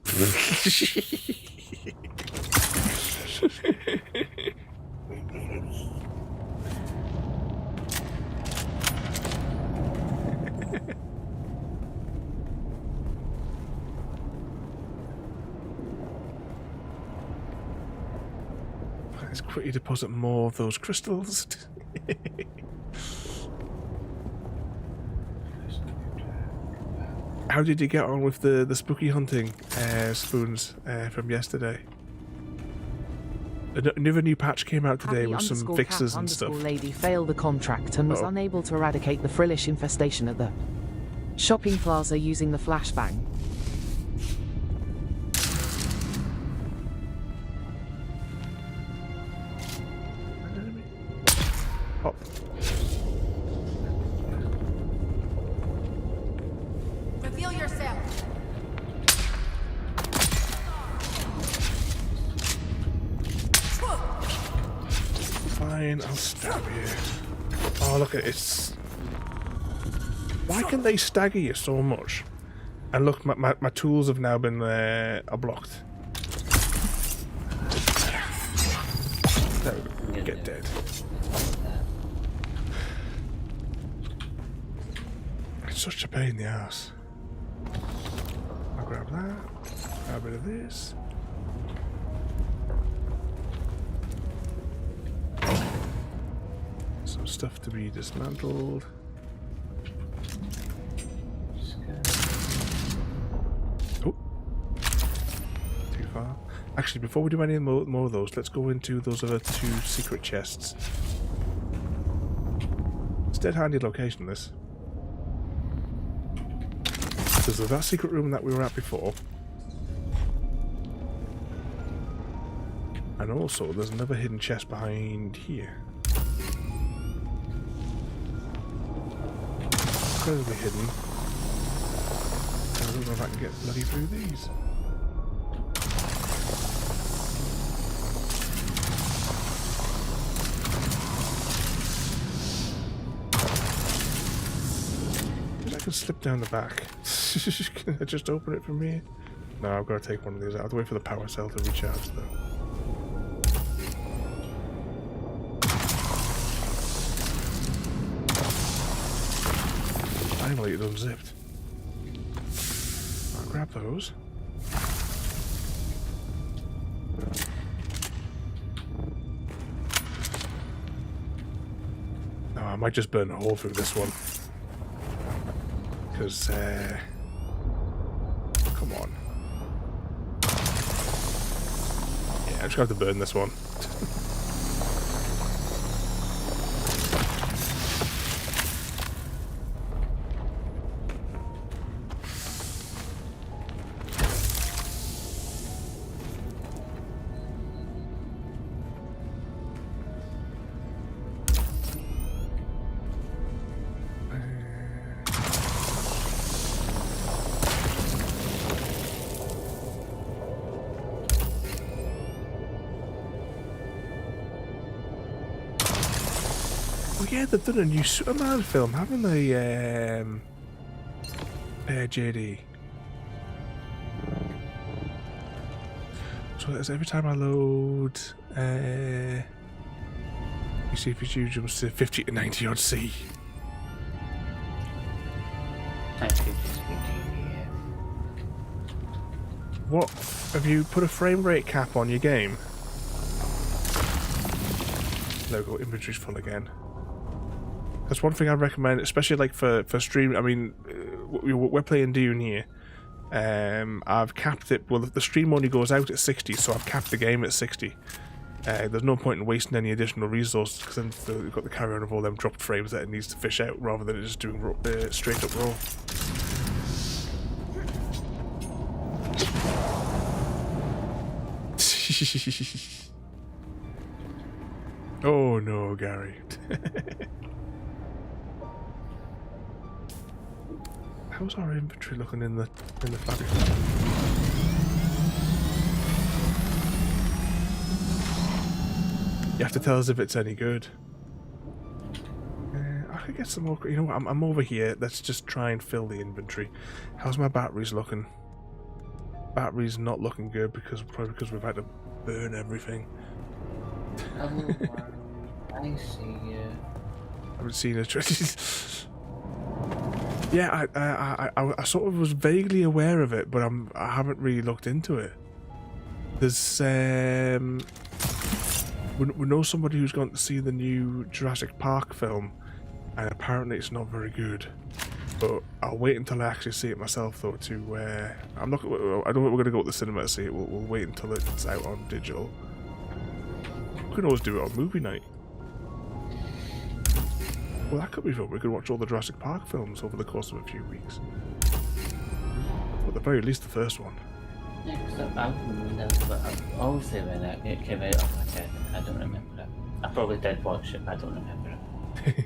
[SPEAKER 2] Let's quickly deposit more of those crystals. How did you get on with the spooky hunting, Spoons, from yesterday? Another new patch came out today with some fixes and stuff.
[SPEAKER 7] Lady failed the contract and was unable to eradicate the frillish infestation at the shopping plaza using the flashbang.
[SPEAKER 2] Hop.
[SPEAKER 1] Reveal yourself.
[SPEAKER 2] Fine, I'll stab you. Oh, look at it. Why can they stagger you so much? And look, my tools have now been are blocked. There we go. Get dead. It's such a pain in the ass. I'll grab that. Grab a bit of this. Some stuff to be dismantled. Oh, too far. Actually, before we do any more of those, let's go into those other two secret chests. It's a dead handy location, this. Because there's that secret room that we were at before. And also, there's another hidden chest behind here. Incredibly hidden. I don't know if I can get bloody through these. Maybe I can slip down the back. Can I just open it from here? No, I've got to take one of these out. I have to wait for the power cell to recharge though. Finally, it unzipped. I'll grab those. Oh, I might just burn a hole through this one. Because, come on. Yeah, I'm just going to have to burn this one. Yeah, they've done a new Superman film, haven't they, JD? So that's every time I load, you see if it jumps to 50 to 90 odd C. What? Have you put a frame rate cap on your game? Logo inventory's full again. That's one thing I recommend, especially like for stream. I mean, we're playing Dune here. I've capped it. Well, the stream only goes out at 60, so I've capped the game at 60. There's no point in wasting any additional resources because then we've got the carry on of all them dropped frames that it needs to fish out rather than it just doing straight up raw. Oh no, Gary. How's our inventory looking in the fabric? You have to tell us if it's any good. I could get some more. You know what? I'm over here. Let's just try and fill the inventory. How's my batteries looking? Batteries not looking good probably because we've had to burn everything.
[SPEAKER 6] Oh, I see you.
[SPEAKER 2] I haven't seen it. Yeah, I sort of was vaguely aware of it, but I haven't really looked into it. There's we know somebody who's gone to see the new Jurassic Park film, and apparently it's not very good. But I'll wait until I actually see it myself, though. I don't think we're going to go to the cinema to see it. We'll wait until it's out on digital. We can always do it on movie night. Well, that could be fun. We could watch all the Jurassic Park films over the course of a few weeks. Or at the very least, the first one.
[SPEAKER 6] Yeah, because I remember that, but I always say when it came out on my head, I don't remember it. I probably did watch it, but I don't remember it.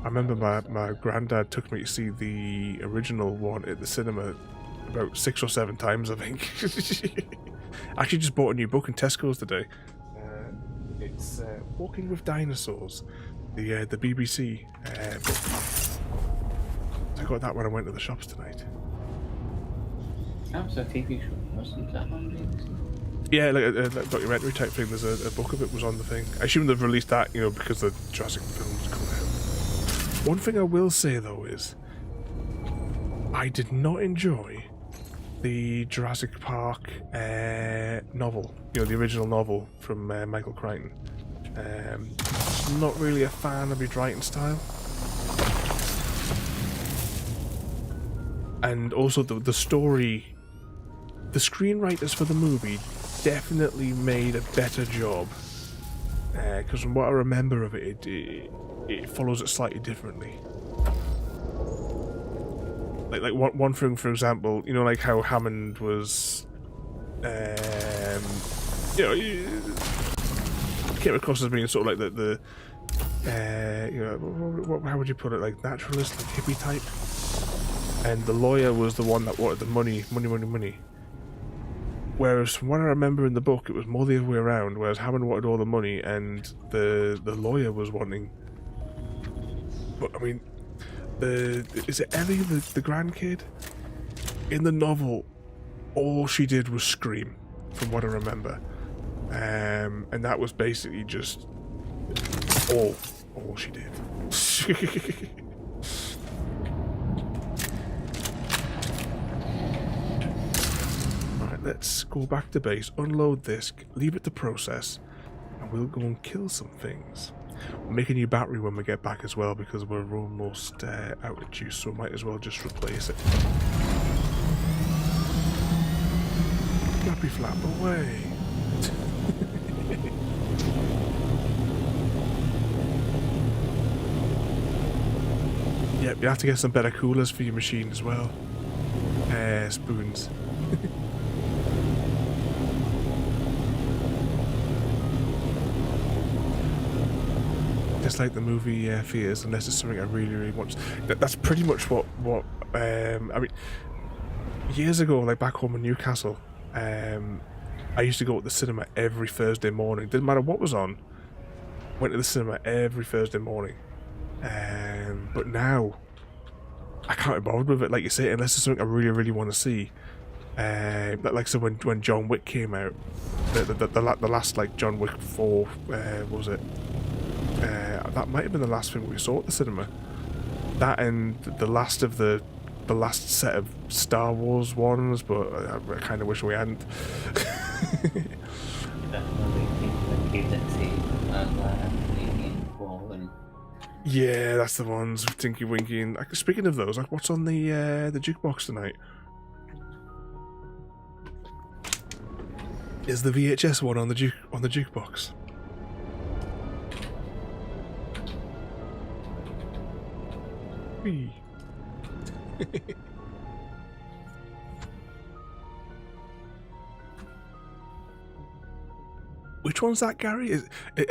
[SPEAKER 2] I remember my granddad took me to see the original one at the cinema about 6 or 7 times, I think. I actually just bought a new book in Tesco's today. It's Walking with Dinosaurs, the BBC book. I got that when I went to the shops tonight.
[SPEAKER 6] That was a TV show, wasn't that on BBC?
[SPEAKER 2] Yeah, like a documentary type thing. There's a book of it was on the thing. I assume they've released that, because the Jurassic films come out. One thing I will say though is, I did not enjoy the Jurassic Park novel. The original novel from Michael Crichton. Not really a fan of his writing style. And also the story, the screenwriters for the movie definitely made a better job. Because from what I remember of it, it follows it slightly differently. Like one thing, for example, like how Hammond was, came across as being sort of like the how would you put it, like naturalist, like hippie type, and the lawyer was the one that wanted the money. Whereas from what I remember in the book, it was more the other way around. Whereas Hammond wanted all the money, and the lawyer was wanting. But I mean, is it Ellie, the grandkid? In the novel, all she did was scream, from what I remember, and that was basically just all she did. Let's go back to base, unload this, leave it to process, and we'll go and kill some things. We'll make a new battery when we get back as well, because we're almost out of juice, so might as well just replace it. Flappy flap away. Yep, you have to get some better coolers for your machine as well. Spoons. Just like the movie theaters, unless it's something I really, really want. That's pretty much what I mean. Years ago, like back home in Newcastle, I used to go to the cinema every Thursday morning. Didn't matter what was on. Went to the cinema every Thursday morning. But now, I can't be bothered with it. Like you say, unless it's something I really, really want to see. Like so, when John Wick came out, the last like John Wick 4, what was it? That might have been the last thing we saw at the cinema. That and the last of the set of Star Wars ones, but I kind of wish we hadn't. Yeah, that's the ones with Tinky Winky. And speaking of those, like, what's on the jukebox tonight? Is the VHS one on the jukebox? Which one's that, Gary?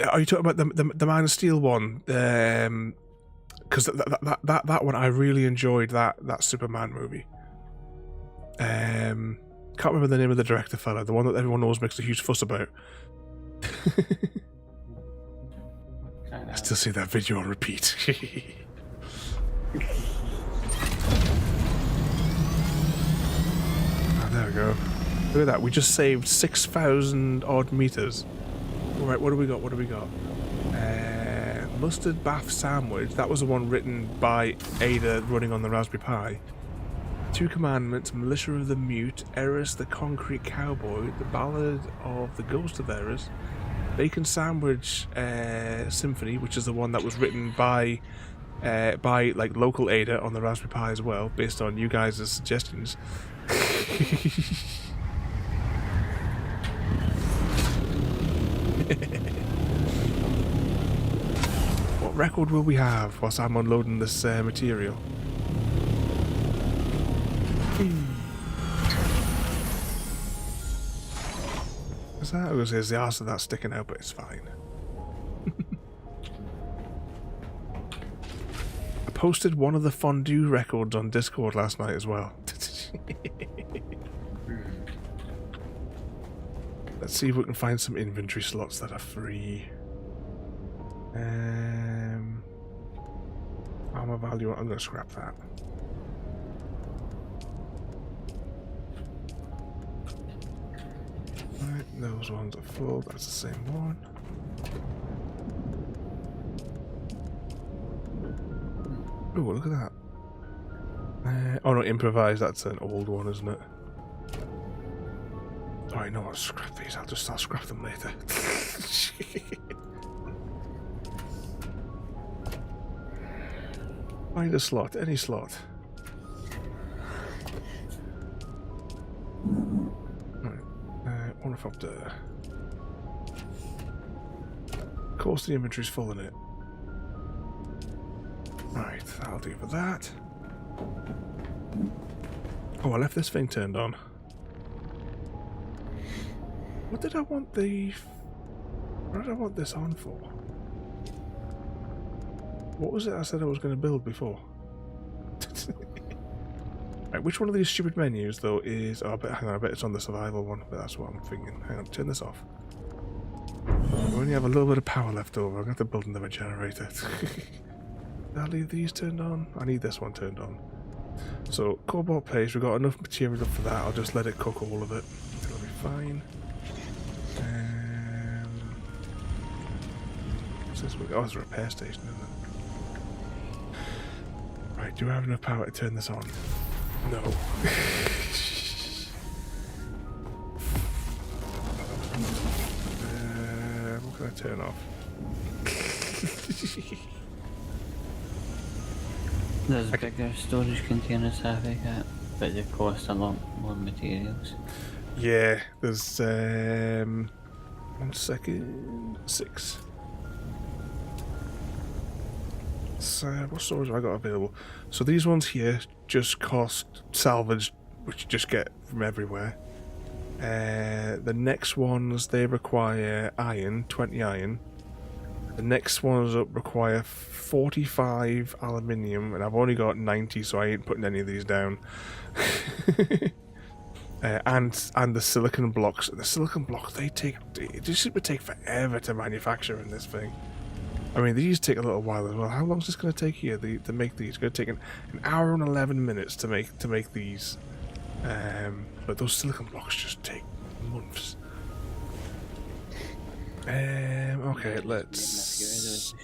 [SPEAKER 2] Are you talking about the Man of Steel one? Because that one I really enjoyed, that Superman movie. Can't remember the name of the director fella, the one that everyone always makes a huge fuss about. I still see that video on repeat. Oh, there we go. Look at that. We just saved 6,000 odd meters. All right, what do we got? What do we got? Mustard Bath Sandwich. That was the one written by AIDA running on the Raspberry Pi. Two Commandments, Militia of the Mute, Eris the Concrete Cowboy, The Ballad of the Ghost of Eris, Bacon Sandwich Symphony, which is the one that was written by like local AIDA on the Raspberry Pi as well, based on you guys' suggestions. What record will we have whilst I'm unloading this material? Is that? I was going to say the arse of that sticking out, but it's fine. I posted one of the fondue records on Discord last night as well. Let's see if we can find some inventory slots that are free. Armor value, I'm going to scrap that. Right, those ones are full, that's the same one. Oh, look at that. Oh no, improvise, that's an old one, isn't it? Alright, no, I'll scrap these, I'll scrap them later. Find a slot, any slot. Ornithopter. Of course the inventory's full in it. Right, that'll do for that. Oh, I left this thing turned on. What did I want this on for? What was it I said I was going to build before? Right, which one of these stupid menus, though, is... Oh, hang on, I bet it's on the survival one, but that's what I'm thinking. Hang on, turn this off. We only have a little bit of power left over. I'm going to have to build another generator. I'll leave these turned on. I need this one turned on. So, cobalt paste, we've got enough material for that. I'll just let it cook all of it. It'll be fine. What's this? Oh, it's a repair station, isn't it? Right, do I have enough power to turn this on? No. What can I turn off?
[SPEAKER 6] There's bigger storage containers, Sci-fi cat, but they cost a lot more materials.
[SPEAKER 2] Yeah, there's 1 second, 6. So what storage have I got available? So these ones here just cost salvage, which you just get from everywhere. The next ones, they require iron, 20 iron. The next ones up require 45 aluminium, and I've only got 90, so I ain't putting any of these down. And the silicon blocks. The silicon blocks, they just seem to take forever to manufacture in this thing. I mean, these take a little while as well. How long is this going to take here to make these? It's going to take an hour and 11 minutes to make these. But those silicon blocks just take months. Okay, let's...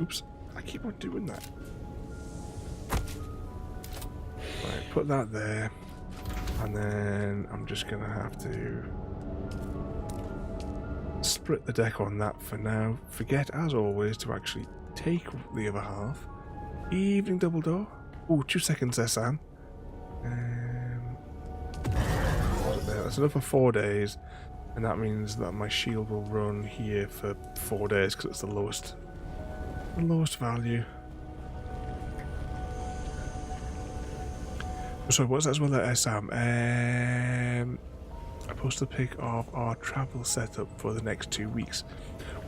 [SPEAKER 2] Oops, I keep on doing that. Right, put that there. And then I'm just going to have to split the deck on that for now. Forget, as always, to actually take the other half. Evening double door. Oh, 2 seconds there, Sam. That's enough for 4 days, and that means that my shield will run here for 4 days because it's the lowest value. So what's that as well there, Sam? I posted a pic of our travel setup for the next 2 weeks.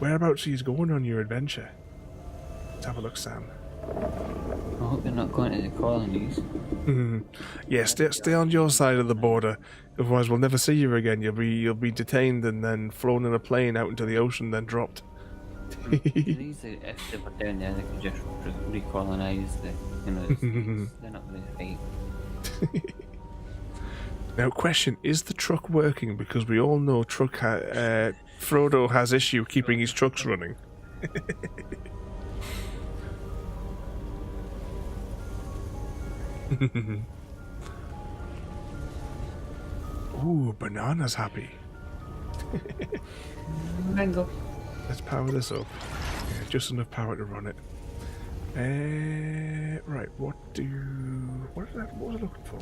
[SPEAKER 2] Whereabouts are you going on your adventure? Let's have a look, Sam.
[SPEAKER 6] Oh, hope you're not going to the colonies.
[SPEAKER 2] Yeah, stay on your side of the border. Otherwise, we'll never see you again. You'll be detained and then flown in a plane out into the ocean, then dropped.
[SPEAKER 6] These, if they were down there, they could just recolonize the, they're not going to fight.
[SPEAKER 2] Now, question: is the truck working? Because we all know Frodo has issue keeping his trucks running. Ooh, Banana's happy.
[SPEAKER 6] Mango.
[SPEAKER 2] Let's power this up. Yeah, just enough power to run it. Right, what was I looking for?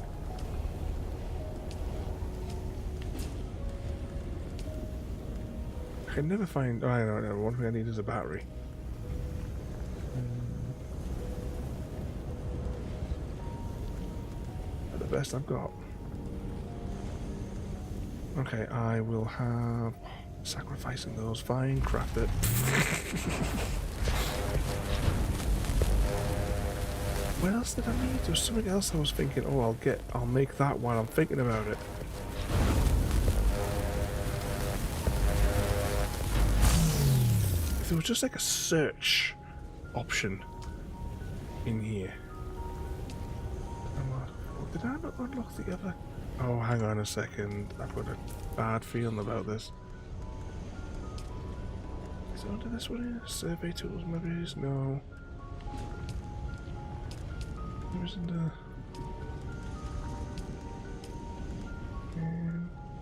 [SPEAKER 2] I can never find... Oh, I know. One thing I need is a battery. The best I've got. Okay, I will have... Sacrificing those, fine, craft it. What else did I need? There was something else I was thinking, oh, I'll make that while I'm thinking about it. If there was just like a search option in here. Did I not unlock the other? Oh, hang on a second. I've got a bad feeling about this. Is it under this one here? Survey tools, maybe? No. There isn't a...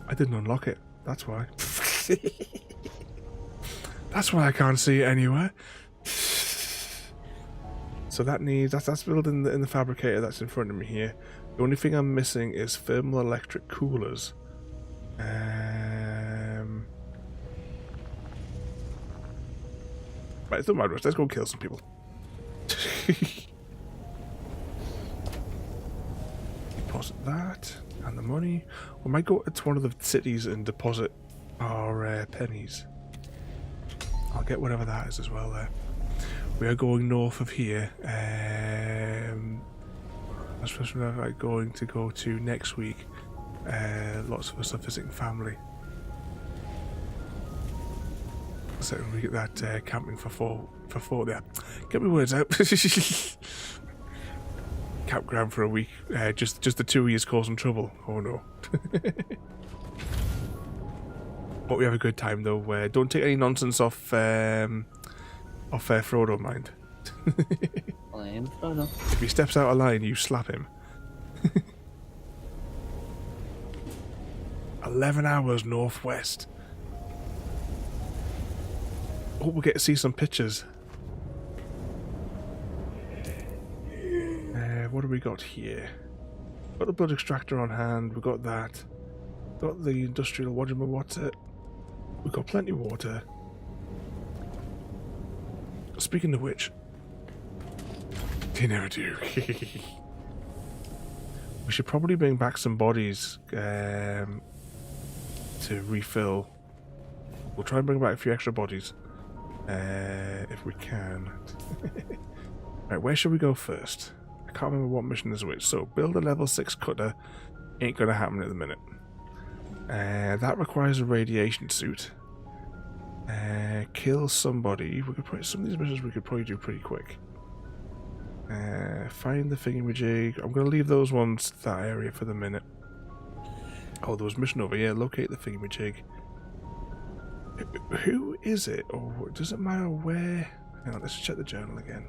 [SPEAKER 2] I didn't unlock it. That's why. That's why I can't see it anywhere. So that needs... That's built in the fabricator that's in front of me here. The only thing I'm missing is thermal electric coolers. Right, it's not my rush. Let's go kill some people. Deposit that and the money. We might go to one of the cities and deposit our pennies. I'll get whatever that is as well there. We are going north of here. That's what we're going to go to next week. Lots of us are visiting family. So we get that camping for four. Yeah, get my words out. Campground for a week. Just the two of you causing trouble. Oh no. But we have a good time though. Don't take any nonsense off Frodo, mind.
[SPEAKER 6] I am Frodo.
[SPEAKER 2] If he steps out of line, you slap him. 11 hours northwest. Oh, we'll get to see some pictures. What do we got here? Got the blood extractor on hand. We got that. Got the industrial. What's it? We've got plenty of water. Speaking of which, they never do. We should probably bring back some bodies to refill. We'll try and bring back a few extra bodies if we can. Right, where should we go first? I can't remember what mission is which. So, build a level 6 cutter. Ain't gonna happen at the minute. That requires a radiation suit. Kill somebody. We could probably, some of these missions we could probably do pretty quick. Find the thingamajig. I'm going to leave those ones to that area for the minute. Oh, there was a mission over here. Locate the thingamajig. Who is it? Or does it matter where? Hang on, let's check the journal again.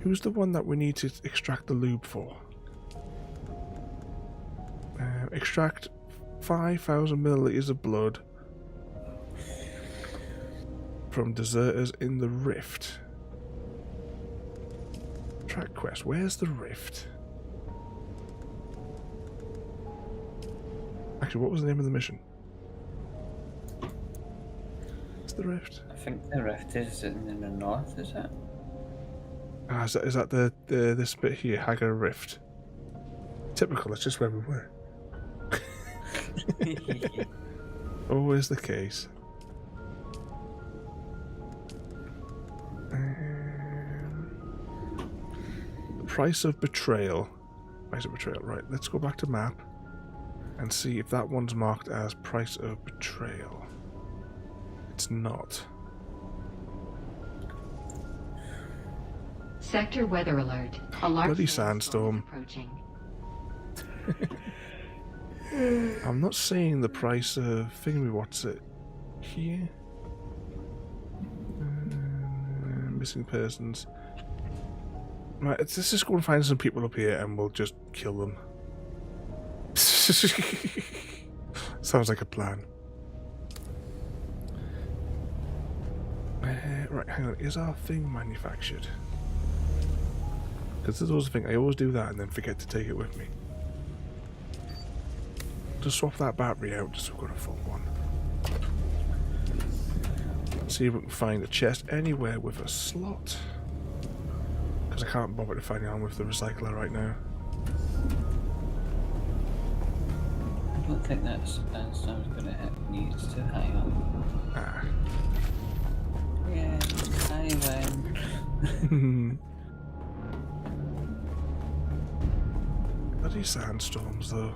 [SPEAKER 2] Who's the one that we need to extract the lube for? Extract 5,000 milliliters of blood from deserters in the rift. Track quest. Where's the rift? Actually, what was the name of the mission? What's the rift?
[SPEAKER 6] I think the rift is in the north, is it?
[SPEAKER 2] Ah, is that the this bit here, Hagar Rift? Typical. It's just where we were. Always the case. price of betrayal. Price of betrayal, right. Let's go back to map and see if that one's marked as price of betrayal. It's not.
[SPEAKER 4] Sector weather alert. A large
[SPEAKER 2] Bloody
[SPEAKER 4] sandstorm
[SPEAKER 2] sandstorm.
[SPEAKER 4] is approaching.
[SPEAKER 2] I'm not seeing the price of thingy. What's it here? Missing persons. Right, let's just go and find some people up here and we'll just kill them. Sounds like a plan. Right, hang on. Is our thing manufactured? Because there's always a thing. I always do that and then forget to take it with me. Just swap that battery out just so we've got a full one. See if we can find a chest anywhere with a slot. Because I can't bother to find one with the recycler right now.
[SPEAKER 6] I don't think that sandstorm's gonna need to hang on.
[SPEAKER 2] Ah.
[SPEAKER 6] Yeah, hi then.
[SPEAKER 2] Bloody sandstorms though.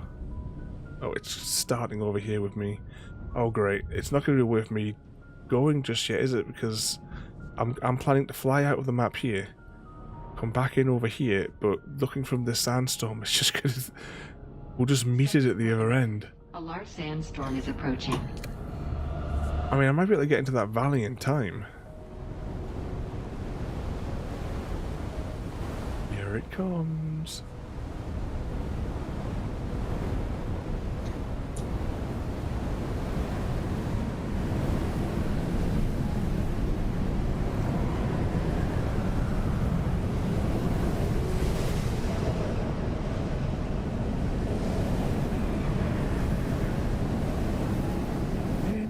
[SPEAKER 2] Oh, it's starting over here with me. Oh great, it's not going to be worth me going just yet, is it? Because I'm planning to fly out of the map here, come back in over here, but looking from this sandstorm, it's just going to... We'll just meet it at the other end.
[SPEAKER 4] A large sandstorm is approaching.
[SPEAKER 2] I mean, I might be able to get into that valley in time. Here it comes.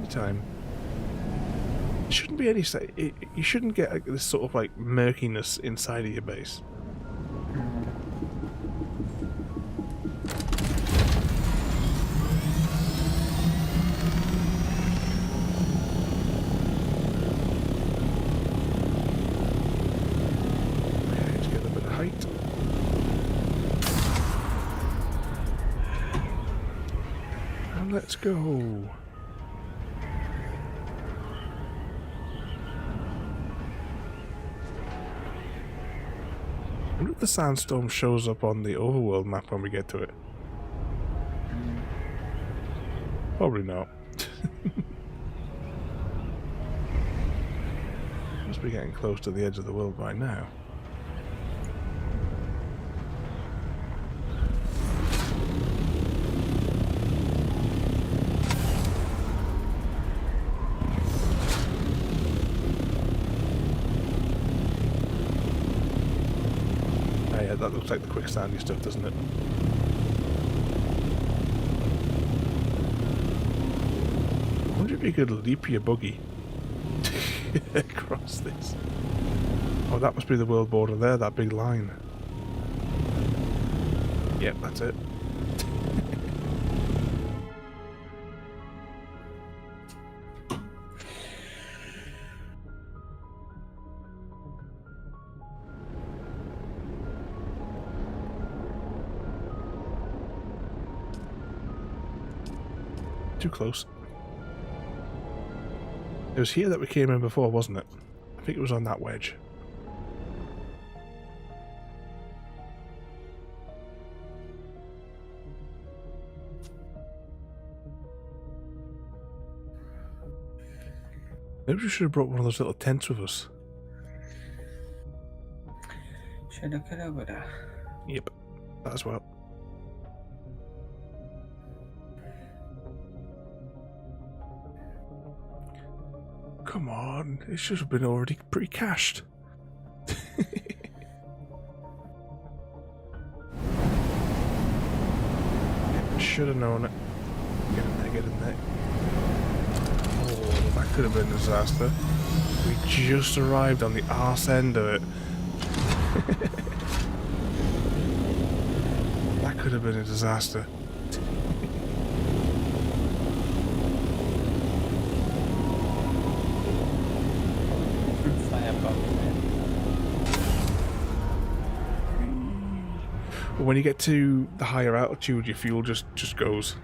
[SPEAKER 2] Time. There shouldn't be any you shouldn't get like, this sort of like murkiness inside of your base. Okay, let's get a bit of height. And let's go. I wonder if the sandstorm shows up on the overworld map when we get to it. Probably not. Must be getting close to the edge of the world by now. That looks like the quicksandy stuff, doesn't it? I wonder if you could leap your buggy across this. Oh, that must be the world border there, that big line. Yep, that's it. Too close. It was here that we came in before, wasn't it? I think it was on that wedge. Maybe we should have brought one of those little tents with us.
[SPEAKER 6] Should have got over there.
[SPEAKER 2] Yep, that as well. Come on, it should have been already pre-cached. Should have known it. Get in there, get in there. Oh, that could have been a disaster. We just arrived on the arse end of it. That could have been a disaster. But when you get to the higher altitude, your fuel just goes.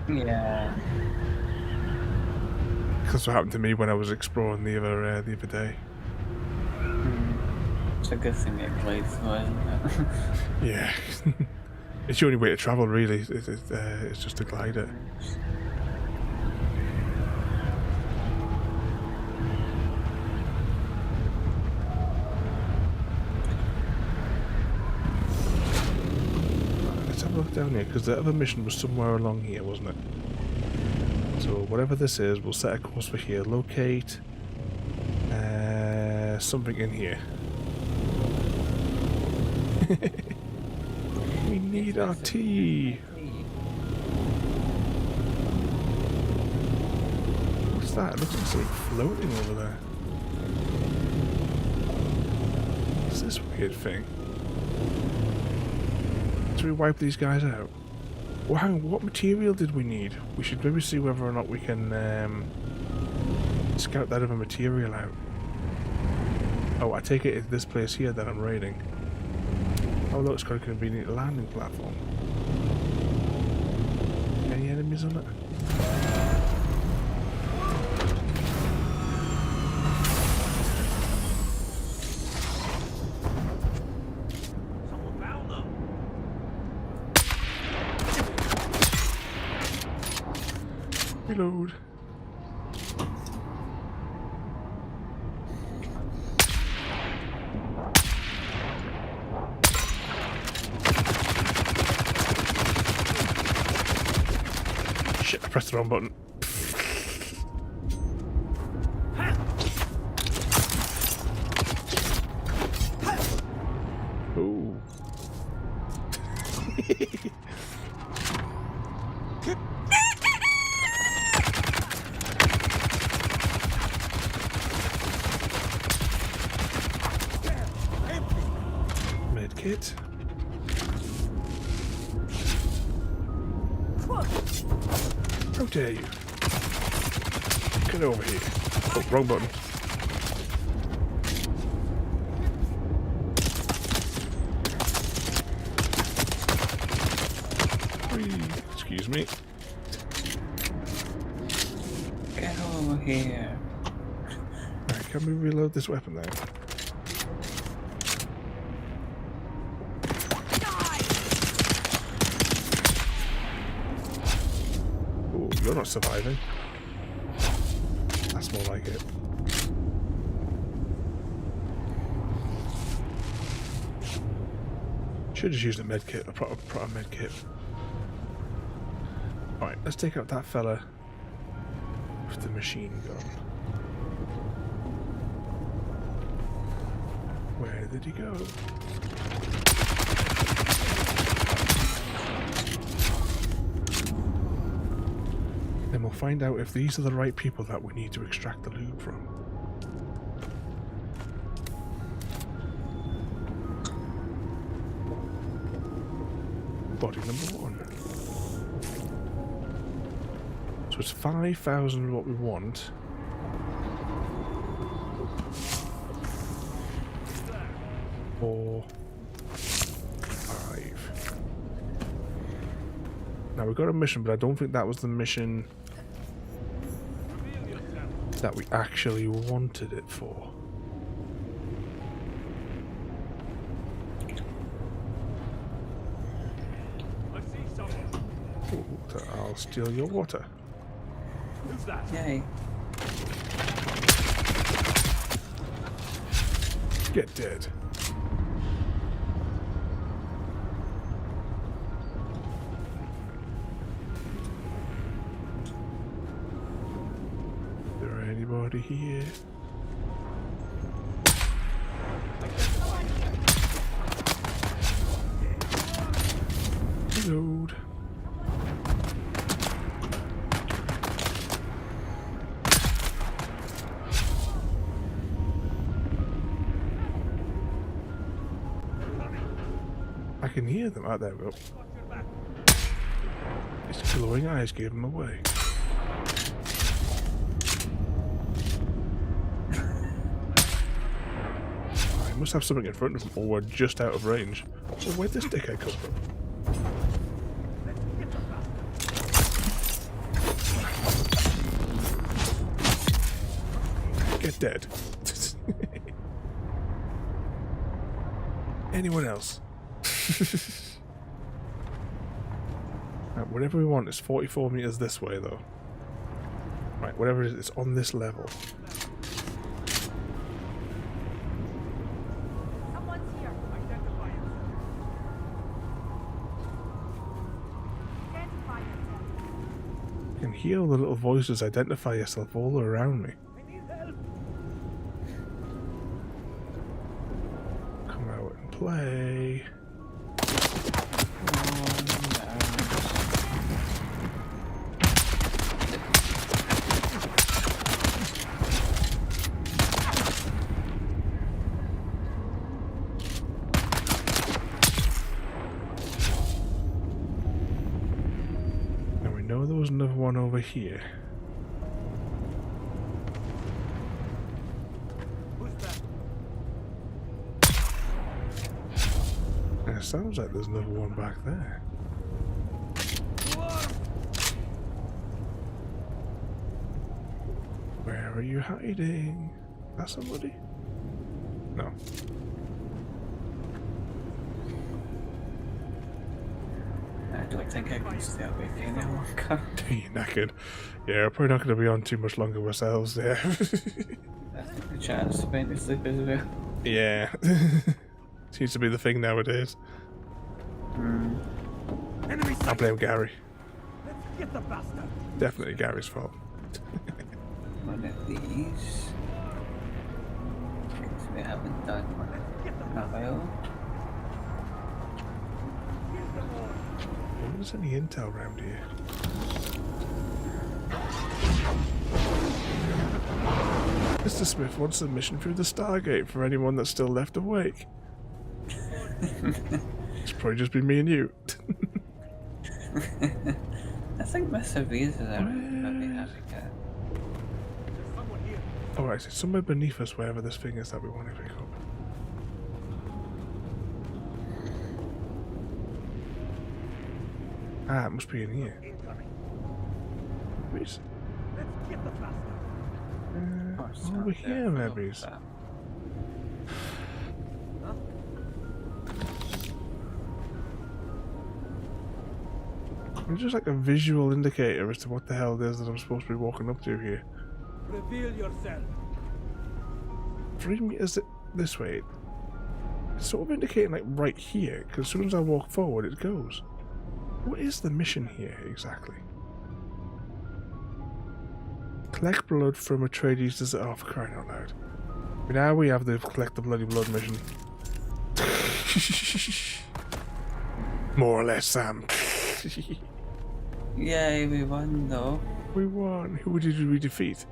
[SPEAKER 6] Yeah.
[SPEAKER 2] That's what happened to me when I was exploring the other day.
[SPEAKER 6] It's a good thing it plays, though, isn't it?
[SPEAKER 2] Yeah. It's the only way to travel, really. It's just to glide it. Let's have a look down here, because the other mission was somewhere along here, wasn't it? So whatever this is, we'll set a course for here. Locate something in here. We need our tea. What's that? It looks like something floating over there. What's this weird thing? Should we wipe these guys out? Well, hang on, what material did we need? We should maybe see whether or not we can scout that other material out. Oh, I take it it's this place here that I'm raiding. Oh look, it's got a convenient landing platform. Any enemies on it?
[SPEAKER 1] Someone found them.
[SPEAKER 2] Reload. Shit, I pressed the wrong button. Ooh. Medkit. How dare you? Get over here. Oh, wrong button. Whee. Excuse me.
[SPEAKER 6] Get over here.
[SPEAKER 2] Right, can we reload this weapon now? Ooh, you're not surviving. That's more like it. Should just use a med kit, a proper med kit. Alright, let's take out that fella with the machine gun. Where did he go? Then we'll find out if these are the right people that we need to extract the loot from. Body number 1. So it's 5,000 what we want. Or 5. Now we got a mission, but I don't think that was the mission that we actually wanted it for.
[SPEAKER 1] I see someone.
[SPEAKER 2] Ooh, I'll steal your water.
[SPEAKER 1] Who's that?
[SPEAKER 6] Yay.
[SPEAKER 2] Get dead. Is there anybody here? Reload. I can hear them. Oh, there we go. His glowing eyes gave him away. must have something in front of them, or we're just out of range. Well, where'd this dickhead come from? Get dead. Anyone else? Right, whatever we want is 44 meters this way, though. Right, whatever it is, it's on this level.
[SPEAKER 1] Someone's here. Identify yourself. Identify yourself.
[SPEAKER 2] You can hear all the little voices identify yourself all around me.
[SPEAKER 1] I need help.
[SPEAKER 2] Come out and play. Now we know there was another one over here.
[SPEAKER 1] Who's that?
[SPEAKER 2] And it sounds like there's another one back there. Where are you hiding? Is that somebody? No.
[SPEAKER 6] I don't think I can stay awake any longer.
[SPEAKER 2] You're knackered. Yeah, we're probably not going to be on too much longer ourselves there.
[SPEAKER 6] I think the chat's been to sleep as well.
[SPEAKER 2] Yeah. Seems to be the thing nowadays.
[SPEAKER 1] Enemy
[SPEAKER 2] I
[SPEAKER 1] sighted.
[SPEAKER 2] blame Gary.
[SPEAKER 1] Let's get the bastard.
[SPEAKER 2] Definitely Gary's fault.
[SPEAKER 6] One of these. Things we haven't done for a while.
[SPEAKER 2] I wonder if there's any intel around here. Mr. Smith wants a mission through the Stargate for anyone that's still left awake. It's probably just be me and you.
[SPEAKER 6] I think Mr. V's is around. Maybe have a cat.
[SPEAKER 1] There's someone here.
[SPEAKER 2] Alright, so it's somewhere beneath us, wherever this thing is that we want to pick up. Ah, it must be in here.
[SPEAKER 1] Incoming.
[SPEAKER 2] Where is it?
[SPEAKER 1] Let's get the bastard.
[SPEAKER 2] Over here, maybe. It's just like a visual indicator as to what the hell it is that I'm supposed to be walking up to here.
[SPEAKER 1] Reveal yourself.
[SPEAKER 2] 3 meters this way. It's sort of indicating like right here, because as soon as I walk forward, it goes. What is the mission here exactly? Collect blood from Atreides desert. Oh, for crying out loud! Now we have the collect the bloody blood mission. More or less, Sam.
[SPEAKER 6] Yay, we won though.
[SPEAKER 2] We won. Who did we defeat?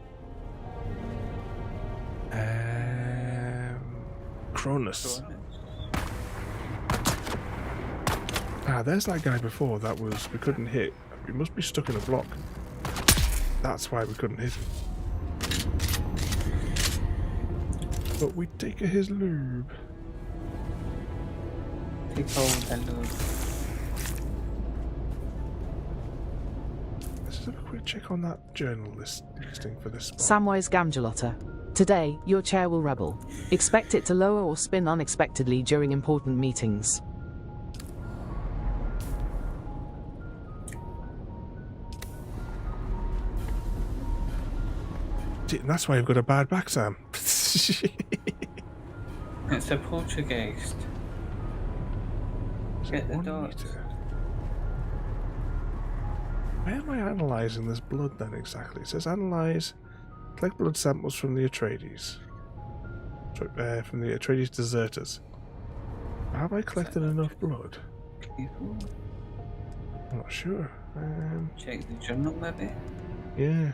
[SPEAKER 2] Cronus. Ah, there's that guy before that we couldn't hit. We must be stuck in a block. That's why we couldn't hit him. But we take his lube.
[SPEAKER 6] Take all the lube.
[SPEAKER 2] Let's just have a quick check on that journal listing for this spot.
[SPEAKER 7] Samwise Gamgelotta. Today, your chair will rebel. Expect it to lower or spin unexpectedly during important meetings.
[SPEAKER 2] And that's why you've got a bad back, Sam.
[SPEAKER 6] It's a poltergeist. Get the
[SPEAKER 2] 1
[SPEAKER 6] dots.
[SPEAKER 2] meter. Where am I analysing this blood then exactly? It says analyse, collect blood samples from the Atreides. Sorry, from the Atreides deserters. Have I collected enough blood?
[SPEAKER 6] People.
[SPEAKER 2] I'm not sure.
[SPEAKER 6] Check the journal maybe.
[SPEAKER 2] Yeah.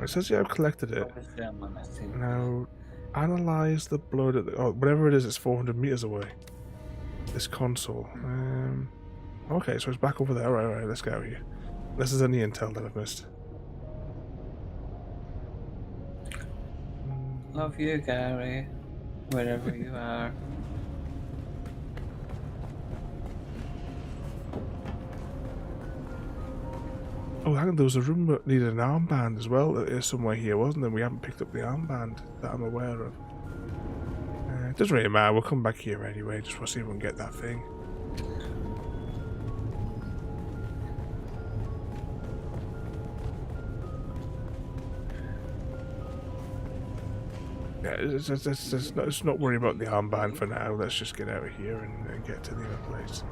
[SPEAKER 2] It says yeah, I've collected it.
[SPEAKER 6] Obviously I'm on a scene.
[SPEAKER 2] Now, analyse the blood at the... Oh, whatever it is, it's 400 metres away. This console. Okay, so it's back over there. Right, let's go here. Unless there's any intel that I've missed.
[SPEAKER 6] Love you, Gary. Wherever you are.
[SPEAKER 2] Oh, hang on, there was a room that needed an armband as well. There's somewhere here, wasn't there? We haven't picked up the armband that I'm aware of. It doesn't really matter, we'll come back here anyway, just want to see if we can get that thing. Yeah, let's not worry about the armband for now. Let's just get out of here and get to the other place.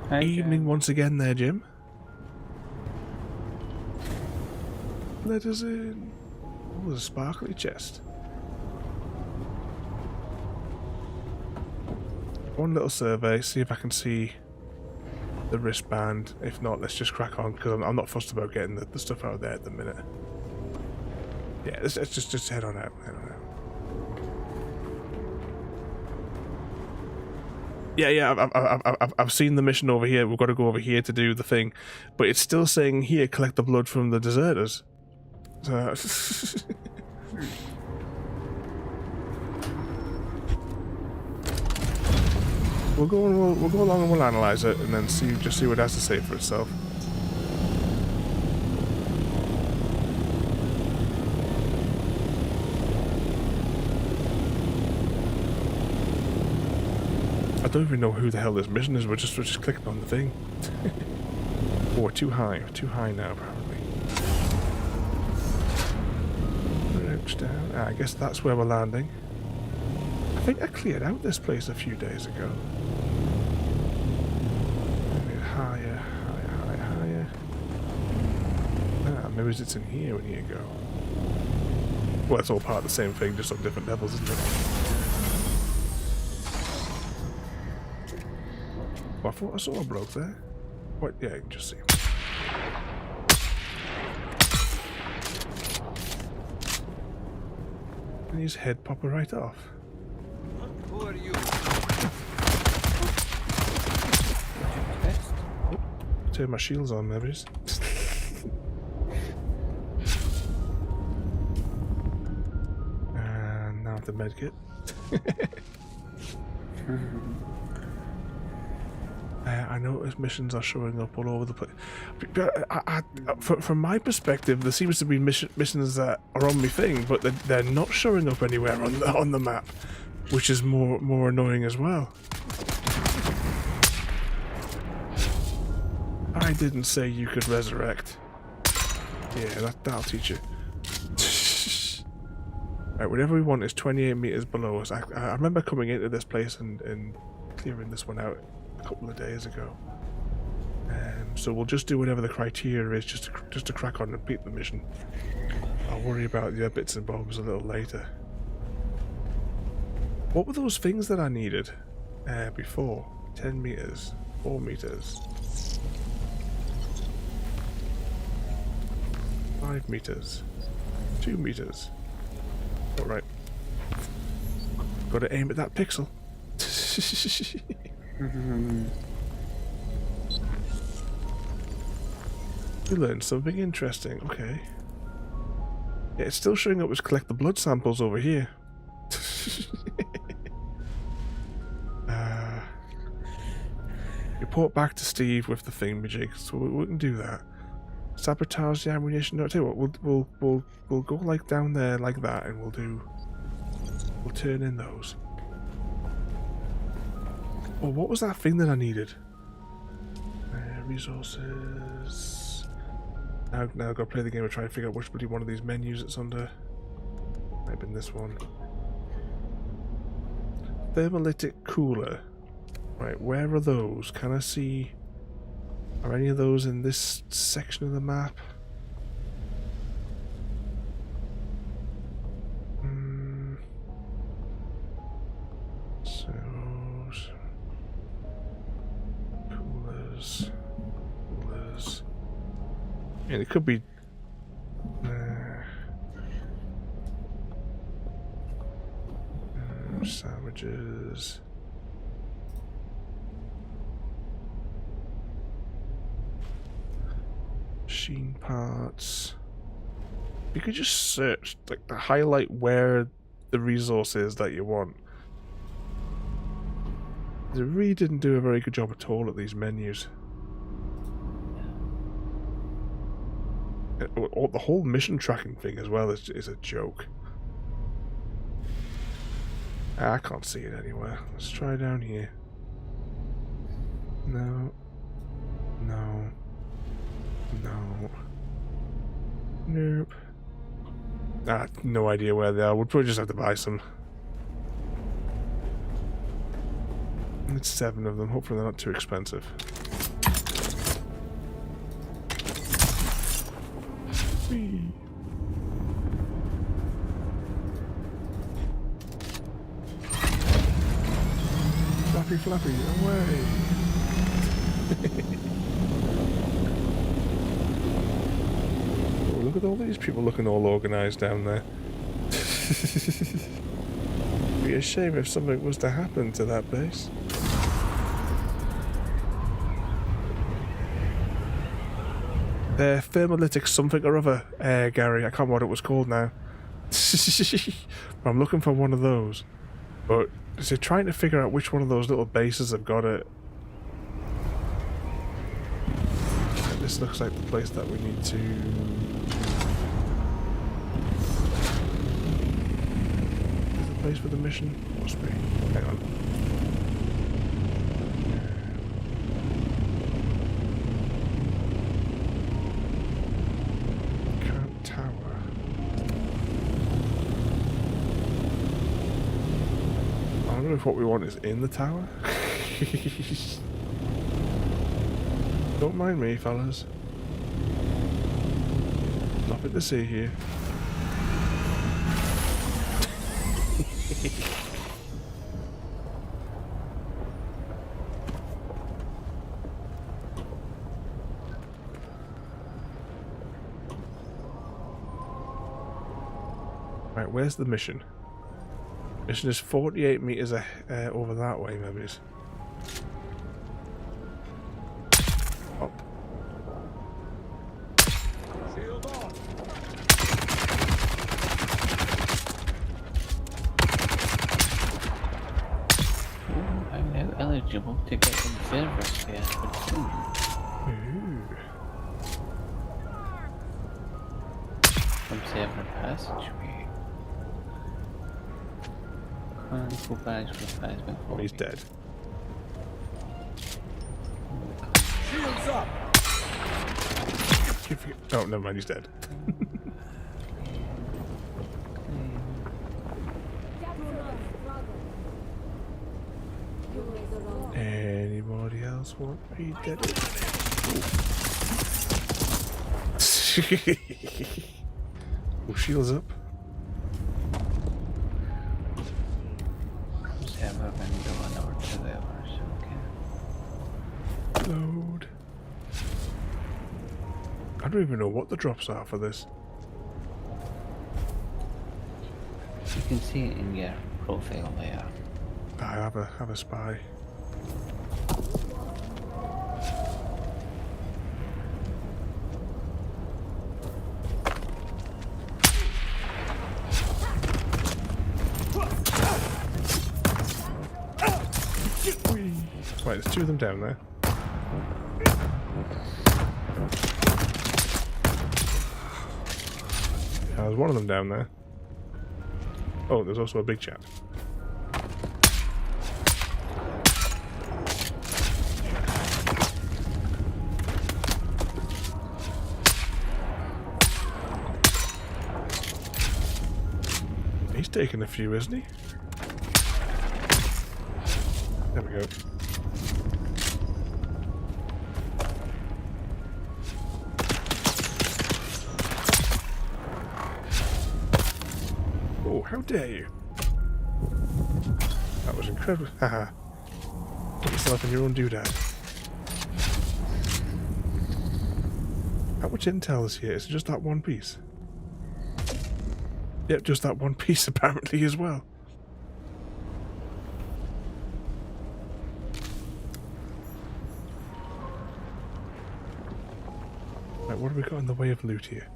[SPEAKER 6] Hi,
[SPEAKER 2] Evening
[SPEAKER 6] Jen.
[SPEAKER 2] once again there, Jim. Let us in. Oh, there's a sparkly chest. One little survey, see if I can see the wristband. If not, let's just crack on, because I'm not fussed about getting the stuff out there at the minute. Yeah, let's just head on out. Head on out. Yeah, I've seen the mission over here. We've got to go over here to do the thing, but it's still saying here, collect the blood from the deserters. So we'll go along and we'll analyze it, and then see what it has to say for itself. I don't even know who the hell this mission is. We're just clicking on the thing. Oh, too high now, apparently. Crouch down. I guess that's where we're landing. I think I cleared out this place a few days ago. Maybe higher. Ah, maybe it's in here. We need to go. Well, it's all part of the same thing, just on different levels, isn't it? I thought I saw a bloke there. What? Yeah, you can just see him. And his head popping right off.
[SPEAKER 1] Who are you?
[SPEAKER 2] Oh, turn my shields on, maybe. And now the medkit. I notice missions are showing up all over the place. From my perspective, there seems to be missions that are on my thing, but they're not showing up anywhere on the map, which is more annoying as well. I didn't say you could resurrect. Yeah, that'll teach you. Right, whatever we want is 28 meters below us. I remember coming into this place and clearing this one out a couple of days ago. So we'll just do whatever the criteria is, just to crack on and beat the mission. I'll worry about the other bits and bobs a little later. What were those things that I needed before? 10 meters, 4 meters, 5 meters, 2 meters. All right. Got to aim at that pixel. You learned something interesting. Okay. Yeah, it's still showing up as collect the blood samples over here. Report back to Steve with the thingamajig, so we can do that. Sabotage the ammunition. No, I tell you what, we'll go like down there like that, and we'll turn in those. Oh, what was that thing that I needed? Resources. Now I've got to play the game and try and figure out which bloody one of these menus it's under. Might have been this one. Thermolytic cooler. Right, where are those? Can I see? Are any of those in this section of the map? So, coolers. And it could be. Sandwiches. Machine parts. You could just search, like, to highlight where the resource is that you want. They really didn't do a very good job at all at these menus. The whole mission tracking thing as well is a joke. I can't see it anywhere. Let's try down here. No. No. No. Nope. No idea where they are. We'll probably just have to buy some. It's 7 of them. Hopefully they're not too expensive. Whee. Flappy, flappy, away! Oh, look at all these people looking all organised down there. It'd be a shame if something was to happen to that base. Thermolytic something or other, Gary. I can't remember what it was called now. I'm looking for one of those. But so trying to figure out which one of those little bases have got it. And this looks like the place that we need to. Is the place for the mission? Must be. Hang on. I don't know if what we want is in the tower. Don't mind me, fellas. Nothing to see here. Right, where's the mission? Mission is 48 meters over that way, maybe. Up.
[SPEAKER 6] I'm now eligible to get observer space for Dune. Observer passageway. Chronicle bags for plasma.
[SPEAKER 2] Oh, he's dead.
[SPEAKER 1] Shields up!
[SPEAKER 2] Oh, never mind, he's dead. Anybody else want to be dead? Oh, shields up.
[SPEAKER 6] Observer window on observer, okay.
[SPEAKER 2] Load. I don't even know what the drops are for this.
[SPEAKER 6] You can see it in your profile there.
[SPEAKER 2] I have a spy. Right, there's 2 of them down there. There's 1 of them down there. Oh, there's also a big chap. He's taking a few, isn't he? There we go. Oh, how dare you! That was incredible. Haha. Put yourself in your own doodad. How much intel is here? Is it just that one piece? Yep, just that one piece apparently as well. Right, what have we got in the way of loot here?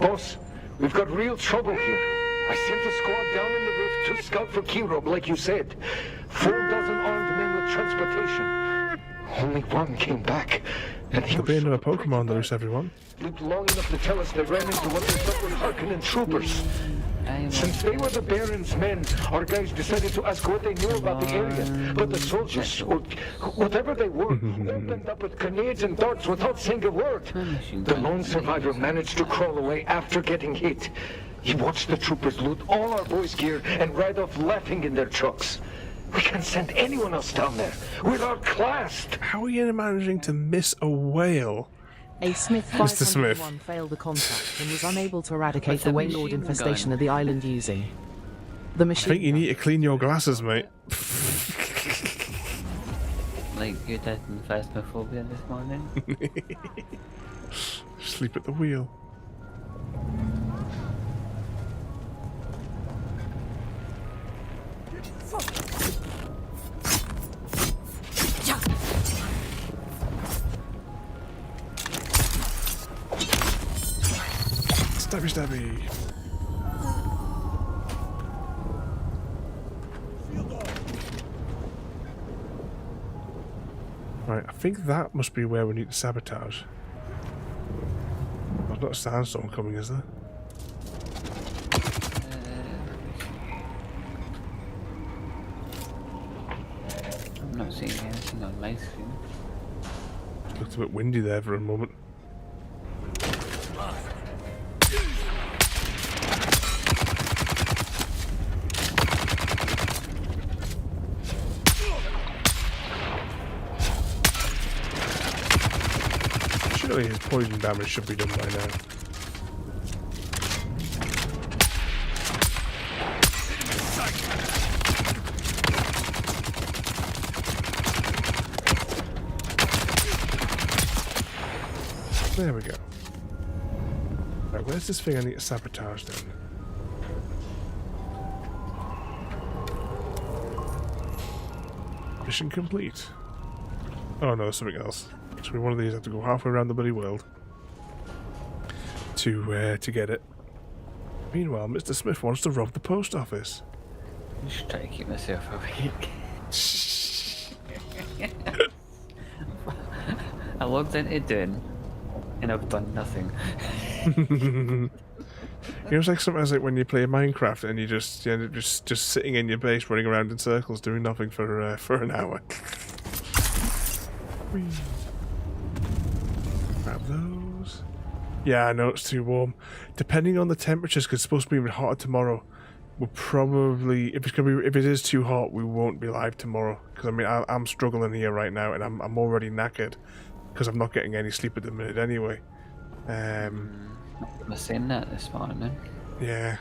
[SPEAKER 8] Boss, we've got real trouble here. I sent a squad down in the rift to scout for Kirov, like you said. 4 dozen armed men with transportation. Only one came back. And he
[SPEAKER 2] There'll be
[SPEAKER 8] was
[SPEAKER 2] another
[SPEAKER 8] shot
[SPEAKER 2] Pokemon loose, everyone.
[SPEAKER 8] lived long enough to tell us they ran into what they thought were Harkonnen troopers. Since they were the Baron's men, our guys decided to ask what they knew about the area. But the soldiers, or whatever they were, opened up with grenades and darts without saying a word. The lone survivor managed to crawl away after getting hit. He watched the troopers loot all our boys' gear and ride off laughing in their trucks. We can't send anyone else down there. We're outclassed.
[SPEAKER 2] How are you managing to miss a whale?
[SPEAKER 7] A Smith
[SPEAKER 2] Mr. Smith.
[SPEAKER 7] 501 failed the contract and was unable to eradicate
[SPEAKER 6] What's
[SPEAKER 7] the
[SPEAKER 6] that
[SPEAKER 7] Waylord
[SPEAKER 6] machine
[SPEAKER 7] infestation
[SPEAKER 6] gun?
[SPEAKER 7] of the island using the
[SPEAKER 2] I
[SPEAKER 7] machine.
[SPEAKER 2] think you need to clean your glasses, mate.
[SPEAKER 6] Like you did in Phasmophobia this morning.
[SPEAKER 2] Sleep at the wheel. Stabby stabby. Right, I think that must be where we need to sabotage. There's not a sandstorm coming, is there?
[SPEAKER 6] I'm not seeing anything on my screen.
[SPEAKER 2] It looked a bit windy there for a moment. Surely his poison damage should be done by now. There we go. Right, where's this thing I need to sabotage then? Mission complete. Oh no, something else. So one of these have to go halfway around the bloody world to get it. Meanwhile, Mr. Smith wants to rob the post office.
[SPEAKER 6] I should try to keep myself awake. I logged into Dune and I've done nothing.
[SPEAKER 2] You know, it's like sometimes like when you play Minecraft and you just end up just sitting in your base, running around in circles, doing nothing for an hour. Whee. Grab those. Yeah, I know it's too warm. Depending on the temperatures, because it's supposed to be even hotter tomorrow. We'll probably, if it is too hot, we won't be live tomorrow. Because I mean, I'm struggling here right now, and I'm already knackered because I'm not getting any sleep at the minute anyway.
[SPEAKER 6] I was saying that this morning.
[SPEAKER 2] Yeah.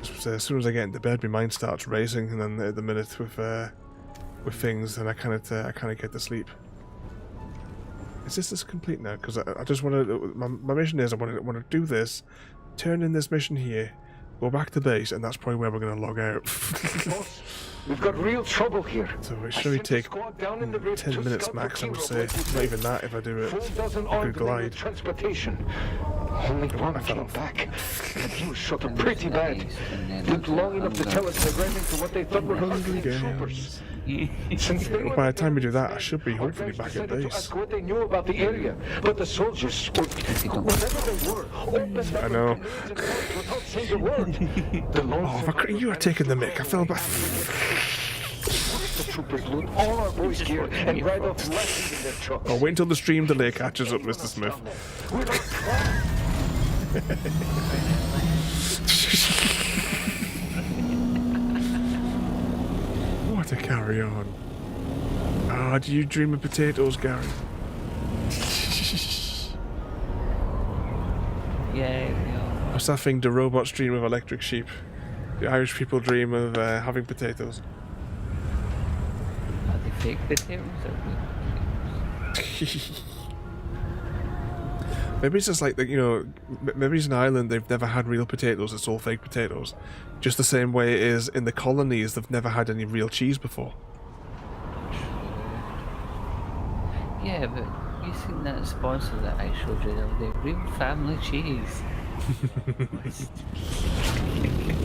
[SPEAKER 2] So as soon as I get into bed, my mind starts racing, and then at the minute with things, and I kind of get to sleep. Is this complete now? Because I just want to. My mission is I want to do this, turn in this mission here, go back to base, and that's probably where we're going to log out.
[SPEAKER 8] Boss, we've got real trouble here.
[SPEAKER 2] So it should only take 10 minutes max, I would say. Not even that if I do it.
[SPEAKER 8] 4 dozen
[SPEAKER 2] I could
[SPEAKER 8] armed men
[SPEAKER 2] glide.
[SPEAKER 8] with transportation. Only one came back, and he was shot up pretty bad. Lived long enough to tell us they ran into what they thought were
[SPEAKER 2] Hungry
[SPEAKER 8] Harkonnen troopers. Since they were
[SPEAKER 2] By the time we
[SPEAKER 8] the
[SPEAKER 2] do that, I
[SPEAKER 8] Baron's
[SPEAKER 2] should be
[SPEAKER 8] men,
[SPEAKER 2] hopefully
[SPEAKER 8] our
[SPEAKER 2] back
[SPEAKER 8] guys
[SPEAKER 2] at
[SPEAKER 8] decided to
[SPEAKER 2] base.
[SPEAKER 8] ask what they knew about the area, but the soldiers, or whatever they were, opened up
[SPEAKER 2] I know.
[SPEAKER 8] with grenades and darts without saying a word. The lone
[SPEAKER 2] Oh,
[SPEAKER 8] survivor
[SPEAKER 2] you are taking the mick. I feel bad.
[SPEAKER 8] The troopers loot all our boys' gear and ride off laughing in their trucks.
[SPEAKER 2] Oh, wait until the stream delay catches up, Mr. Smith.
[SPEAKER 8] We're not
[SPEAKER 2] What a carry on. Ah, do you dream of potatoes, Gary?
[SPEAKER 6] Yeah,
[SPEAKER 2] What's that thing? The robots dream of electric sheep. The Irish people dream of having potatoes.
[SPEAKER 6] are they fake potatoes or real potatoes?
[SPEAKER 2] Maybe it's just like, maybe it's an island, they've never had real potatoes, it's all fake potatoes. Just the same way it is in the colonies, they've never had any real cheese before.
[SPEAKER 6] Yeah, but you seen that sponsor that I showed you the other day? Real family cheese.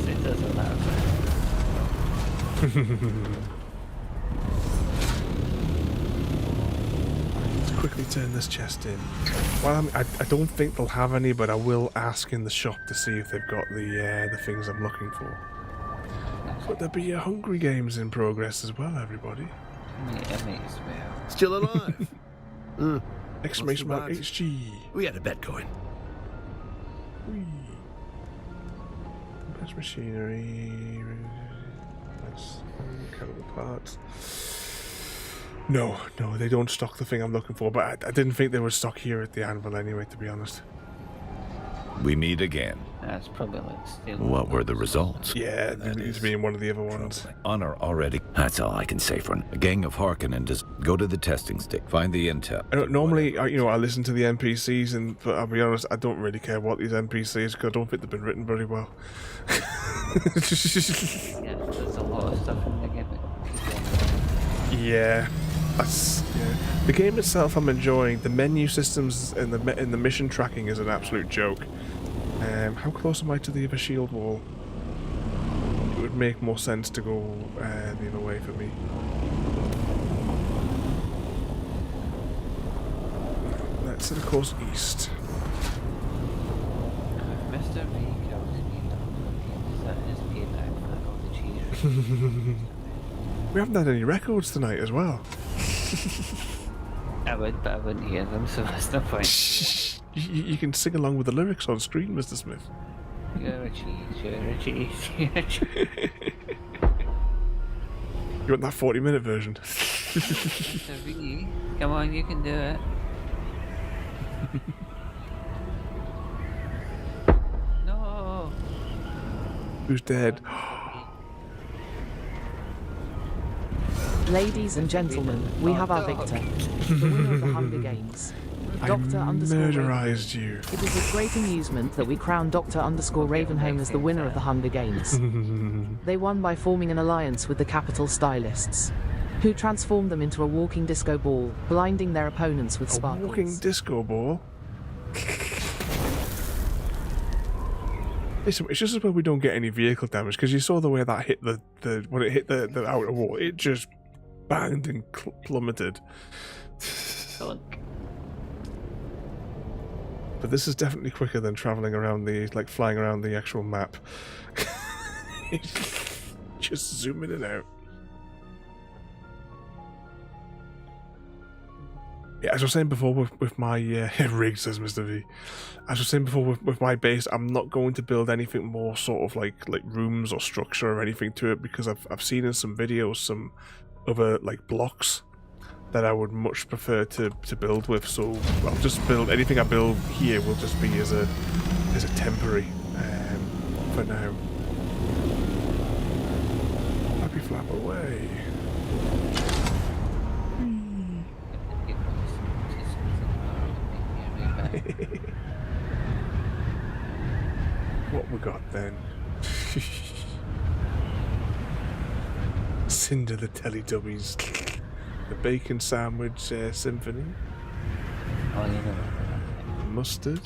[SPEAKER 6] It doesn't matter.
[SPEAKER 2] Let's quickly turn this chest in. Well, I don't think they'll have any, but I will ask in the shop to see if they've got the things I'm looking for. But there'll be Hungry Games in progress as well, everybody.
[SPEAKER 9] Still alive?
[SPEAKER 2] Exclamation mark
[SPEAKER 9] What's the
[SPEAKER 2] HG.
[SPEAKER 9] We had a bet going.
[SPEAKER 2] Whee. Best machinery. That's mechanical parts. No, they don't stock the thing I'm looking for, but I didn't think they would stock here at the anvil anyway, to be honest.
[SPEAKER 10] We meet again.
[SPEAKER 6] That's probably like still.
[SPEAKER 10] What were the results?
[SPEAKER 2] Yeah, it needs to be in one of the other ones.
[SPEAKER 10] Honor already. That's all I can say for now. A gang of Harkonnen just go to the testing stick, find the intel.
[SPEAKER 2] I don't, normally, I listen to the NPCs, but I'll be honest, I don't really care what these NPCs, because I don't think they've been written very well.
[SPEAKER 6] Yeah, there's a lot of stuff in the game.
[SPEAKER 2] Yeah, the game itself I'm enjoying. The menu systems and the mission tracking is an absolute joke. How close am I to the other shield wall? It would make more sense to go the other way for me. Let's set a course east.
[SPEAKER 6] Mr. V kills me. Is that his payback for all the cheese?
[SPEAKER 2] We haven't had any records tonight as well.
[SPEAKER 6] I would, but I wouldn't hear them, so that's no point.
[SPEAKER 2] You can sing along with the lyrics on screen, Mr. Smith.
[SPEAKER 6] You're a cheese, you're a cheese, you're a cheese.
[SPEAKER 2] You want that 40-minute version?
[SPEAKER 6] Mr. V, come on, you can do it. No.
[SPEAKER 2] Who's dead?
[SPEAKER 7] Ladies and gentlemen, we have our victor, the winner of the Hunger Games. Dr.
[SPEAKER 2] Murderized you.
[SPEAKER 7] It is with great amusement that we crown Dr. Ravenholm as the winner of the Hunger Games. They won by forming an alliance with the Capital Stylists, who transformed them into a walking disco ball, blinding their opponents with sparkles.
[SPEAKER 2] A walking disco ball? Listen, it's just as well we don't get any vehicle damage, because you saw the way that hit when it hit the outer wall, it just banged and plummeted. But this is definitely quicker than traveling around flying around the actual map. Just zoom in and out. Yeah, as I was saying before with my rig, says Mr. V. As I was saying before with my base, I'm not going to build anything more sort of like rooms or structure or anything to it, because I've seen in some videos some other blocks that I would much prefer to build with. So I'll just build anything I build here will just be as a temporary for now. Happy flap away. What we got then? Cinder the Teletubbies. The bacon sandwich symphony.
[SPEAKER 6] Oh, you know.
[SPEAKER 2] Mustard.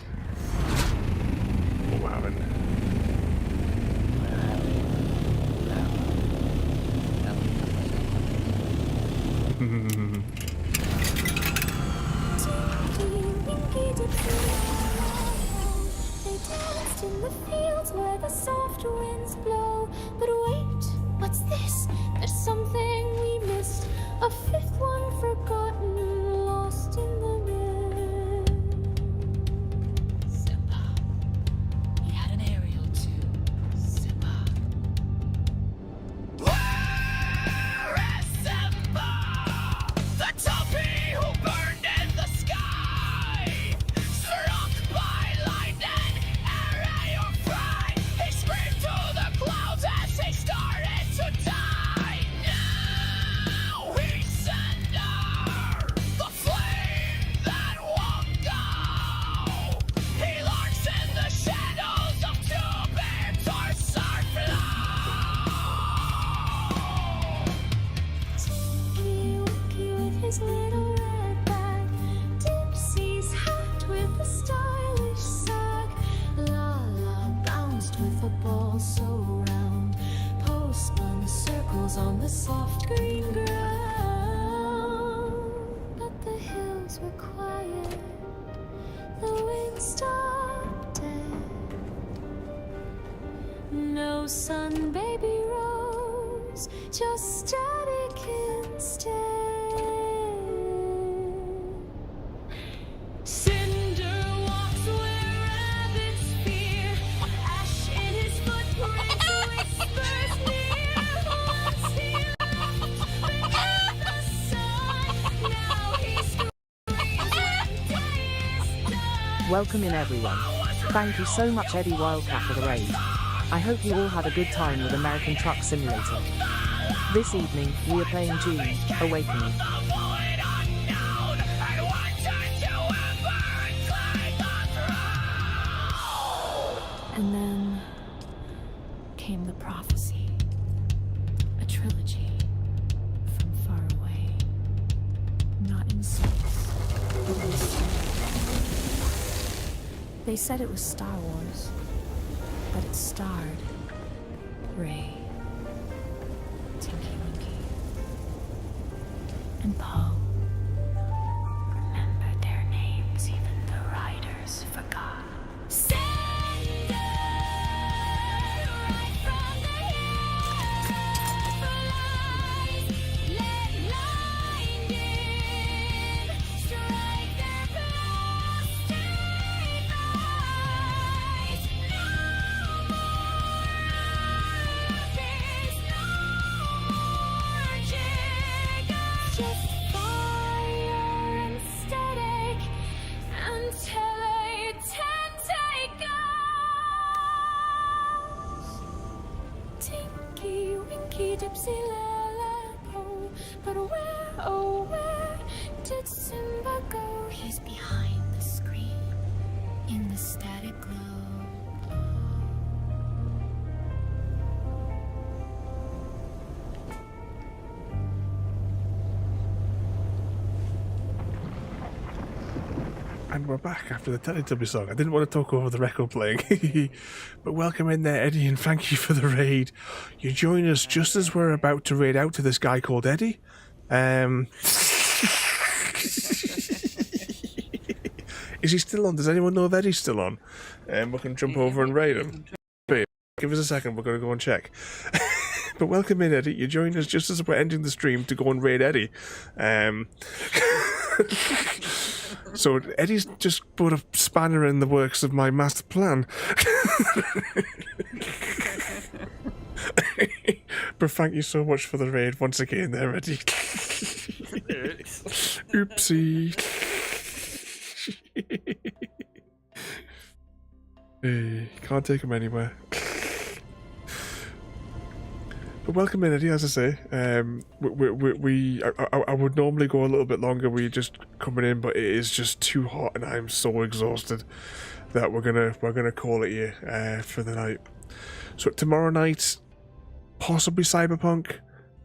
[SPEAKER 2] What we're having?
[SPEAKER 1] They danced in the fields where the soft winds blow. But wait, what's this? There's something we missed. A fifth one forgotten, lost in the mist. Simba. He had an aerial too. Simba. Where is Simba? The tuppy who burned in the sky. Struck by lightning, array or fry. He screamed to the clouds as he started to die. Now we send our was on the soft green ground, but the hills were quiet, the wind stopped dead. No sun, baby rose, just static instead. Cinder walks where rabbits fear, ash in his footprints, whispers near. Once he left beneath the sun, now he screams when day is done.
[SPEAKER 7] Welcome in everyone. Thank you so much Eddie Wildcat for the raid. I hope you all had a good time with American Truck Simulator. This evening, we are playing Dune, Awakening.
[SPEAKER 1] And then came the prophecy, a trilogy from far away, not in space, but in space. They said it was Star Wars, but it starred Rey, Tinky Winky, and Poe. Remember their names, even the riders forgot. Tinky Winky Dipsy Lalapo, but where, oh where did Simba go? He's behind the screen in the static glow.
[SPEAKER 2] And we're back after the Teletubby song. I didn't want to talk over the record playing. But welcome in there, Eddie, and thank you for the raid. You join us just as we're about to raid out to this guy called Eddie. Is he still on? Does anyone know if Eddie's still on? We can jump over and raid him. Give us a second, we're going to go and check. But welcome in, Eddie. You join us just as we're ending the stream to go and raid Eddie. So Eddie's just put a spanner in the works of my master plan. But thank you so much for the raid once again there, Eddie. Oopsie. Hey, can't take him anywhere. But welcome in, Eddie, as I say. I would normally go a little bit longer. We're just coming in, but it is just too hot, and I'm so exhausted that we're gonna call it here for the night. So tomorrow night, possibly Cyberpunk,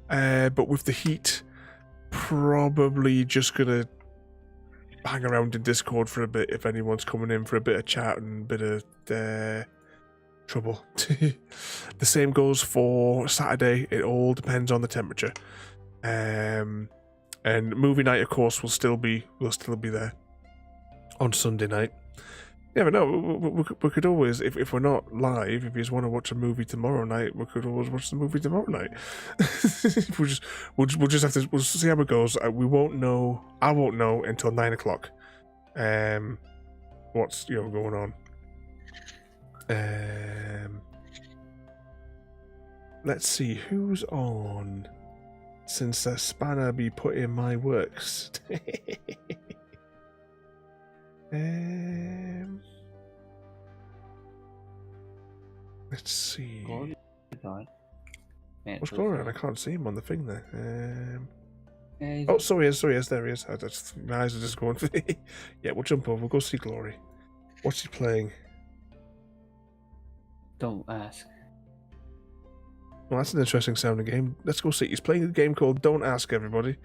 [SPEAKER 2] but with the heat, probably just gonna hang around in Discord for a bit if anyone's coming in for a bit of chat and a bit of trouble. The same goes for Saturday. It all depends on the temperature. And movie night, of course, will still be there on Sunday night. Yeah, but no, we could always, if we're not live, if you just want to watch a movie tomorrow night, we could always watch the movie tomorrow night. we'll just have to, we'll see how it goes. We won't know. I won't know until 9 o'clock. What's going on? Let's see who's on. Since the spanner be put in my works. Let's see. What's going on? I can't see him on the thing there. Oh, sorry, yes, there he is. My eyes are just going. Yeah, we'll jump over. We'll go see Glory. What's he playing?
[SPEAKER 6] Don't ask.
[SPEAKER 2] Well, that's an interesting sounding game. Let's go see. He's playing a game called Don't Ask, everybody.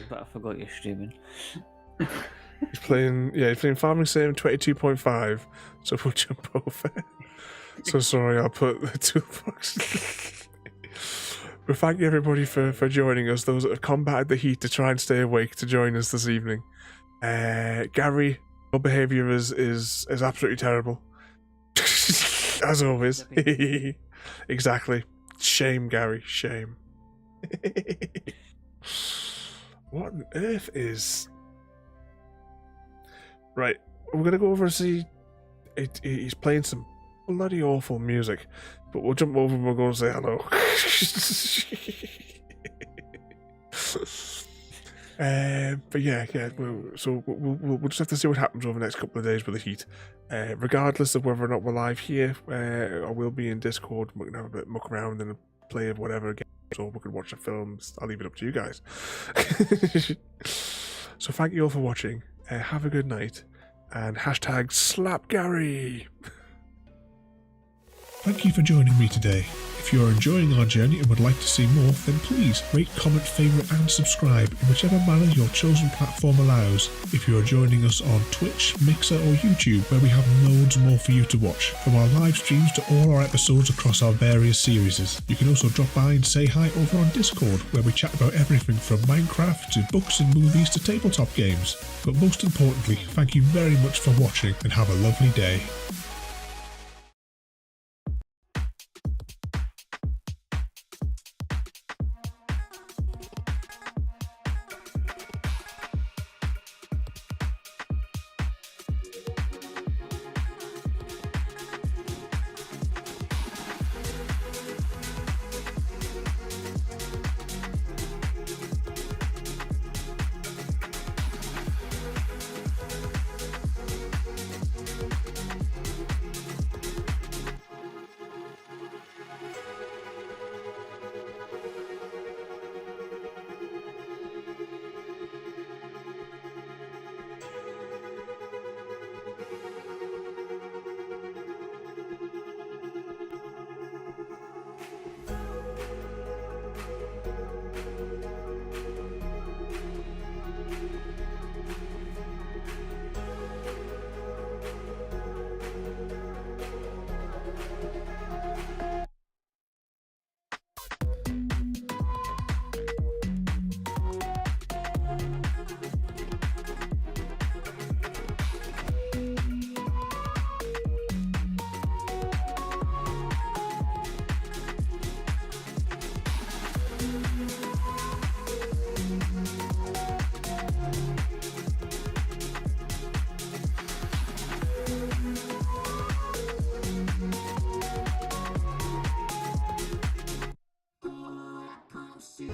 [SPEAKER 6] But I forgot you're streaming.
[SPEAKER 2] He's playing Farming Sim 22.5. So we'll jump over. So sorry, I'll put the toolbox. But thank you everybody for joining us, those that have combated the heat to try and stay awake to join us this evening. Gary, your behaviour is absolutely terrible. As always. Exactly. Shame, Gary, shame. What on earth is... Right, we're going to go over and see... He's playing some bloody awful music, but we'll jump over and we'll go and say hello. But yeah. We'll just have to see what happens over the next couple of days with the heat. Regardless of whether or not we're live here, I will be in Discord, have a bit muck around and play of whatever again, so we can watch the films. I'll leave it up to you guys. So thank you all for watching. Have a good night, and hashtag slap Gary. Thank you for joining me today. If you are enjoying our journey and would like to see more, then please rate, comment, favourite and subscribe in whichever manner your chosen platform allows. If you are joining us on Twitch, Mixer or YouTube, where we have loads more for you to watch, from our live streams to all our episodes across our various series. You can also drop by and say hi over on Discord, where we chat about everything from Minecraft to books and movies to tabletop games. But most importantly, thank you very much for watching and have a lovely day.
[SPEAKER 1] See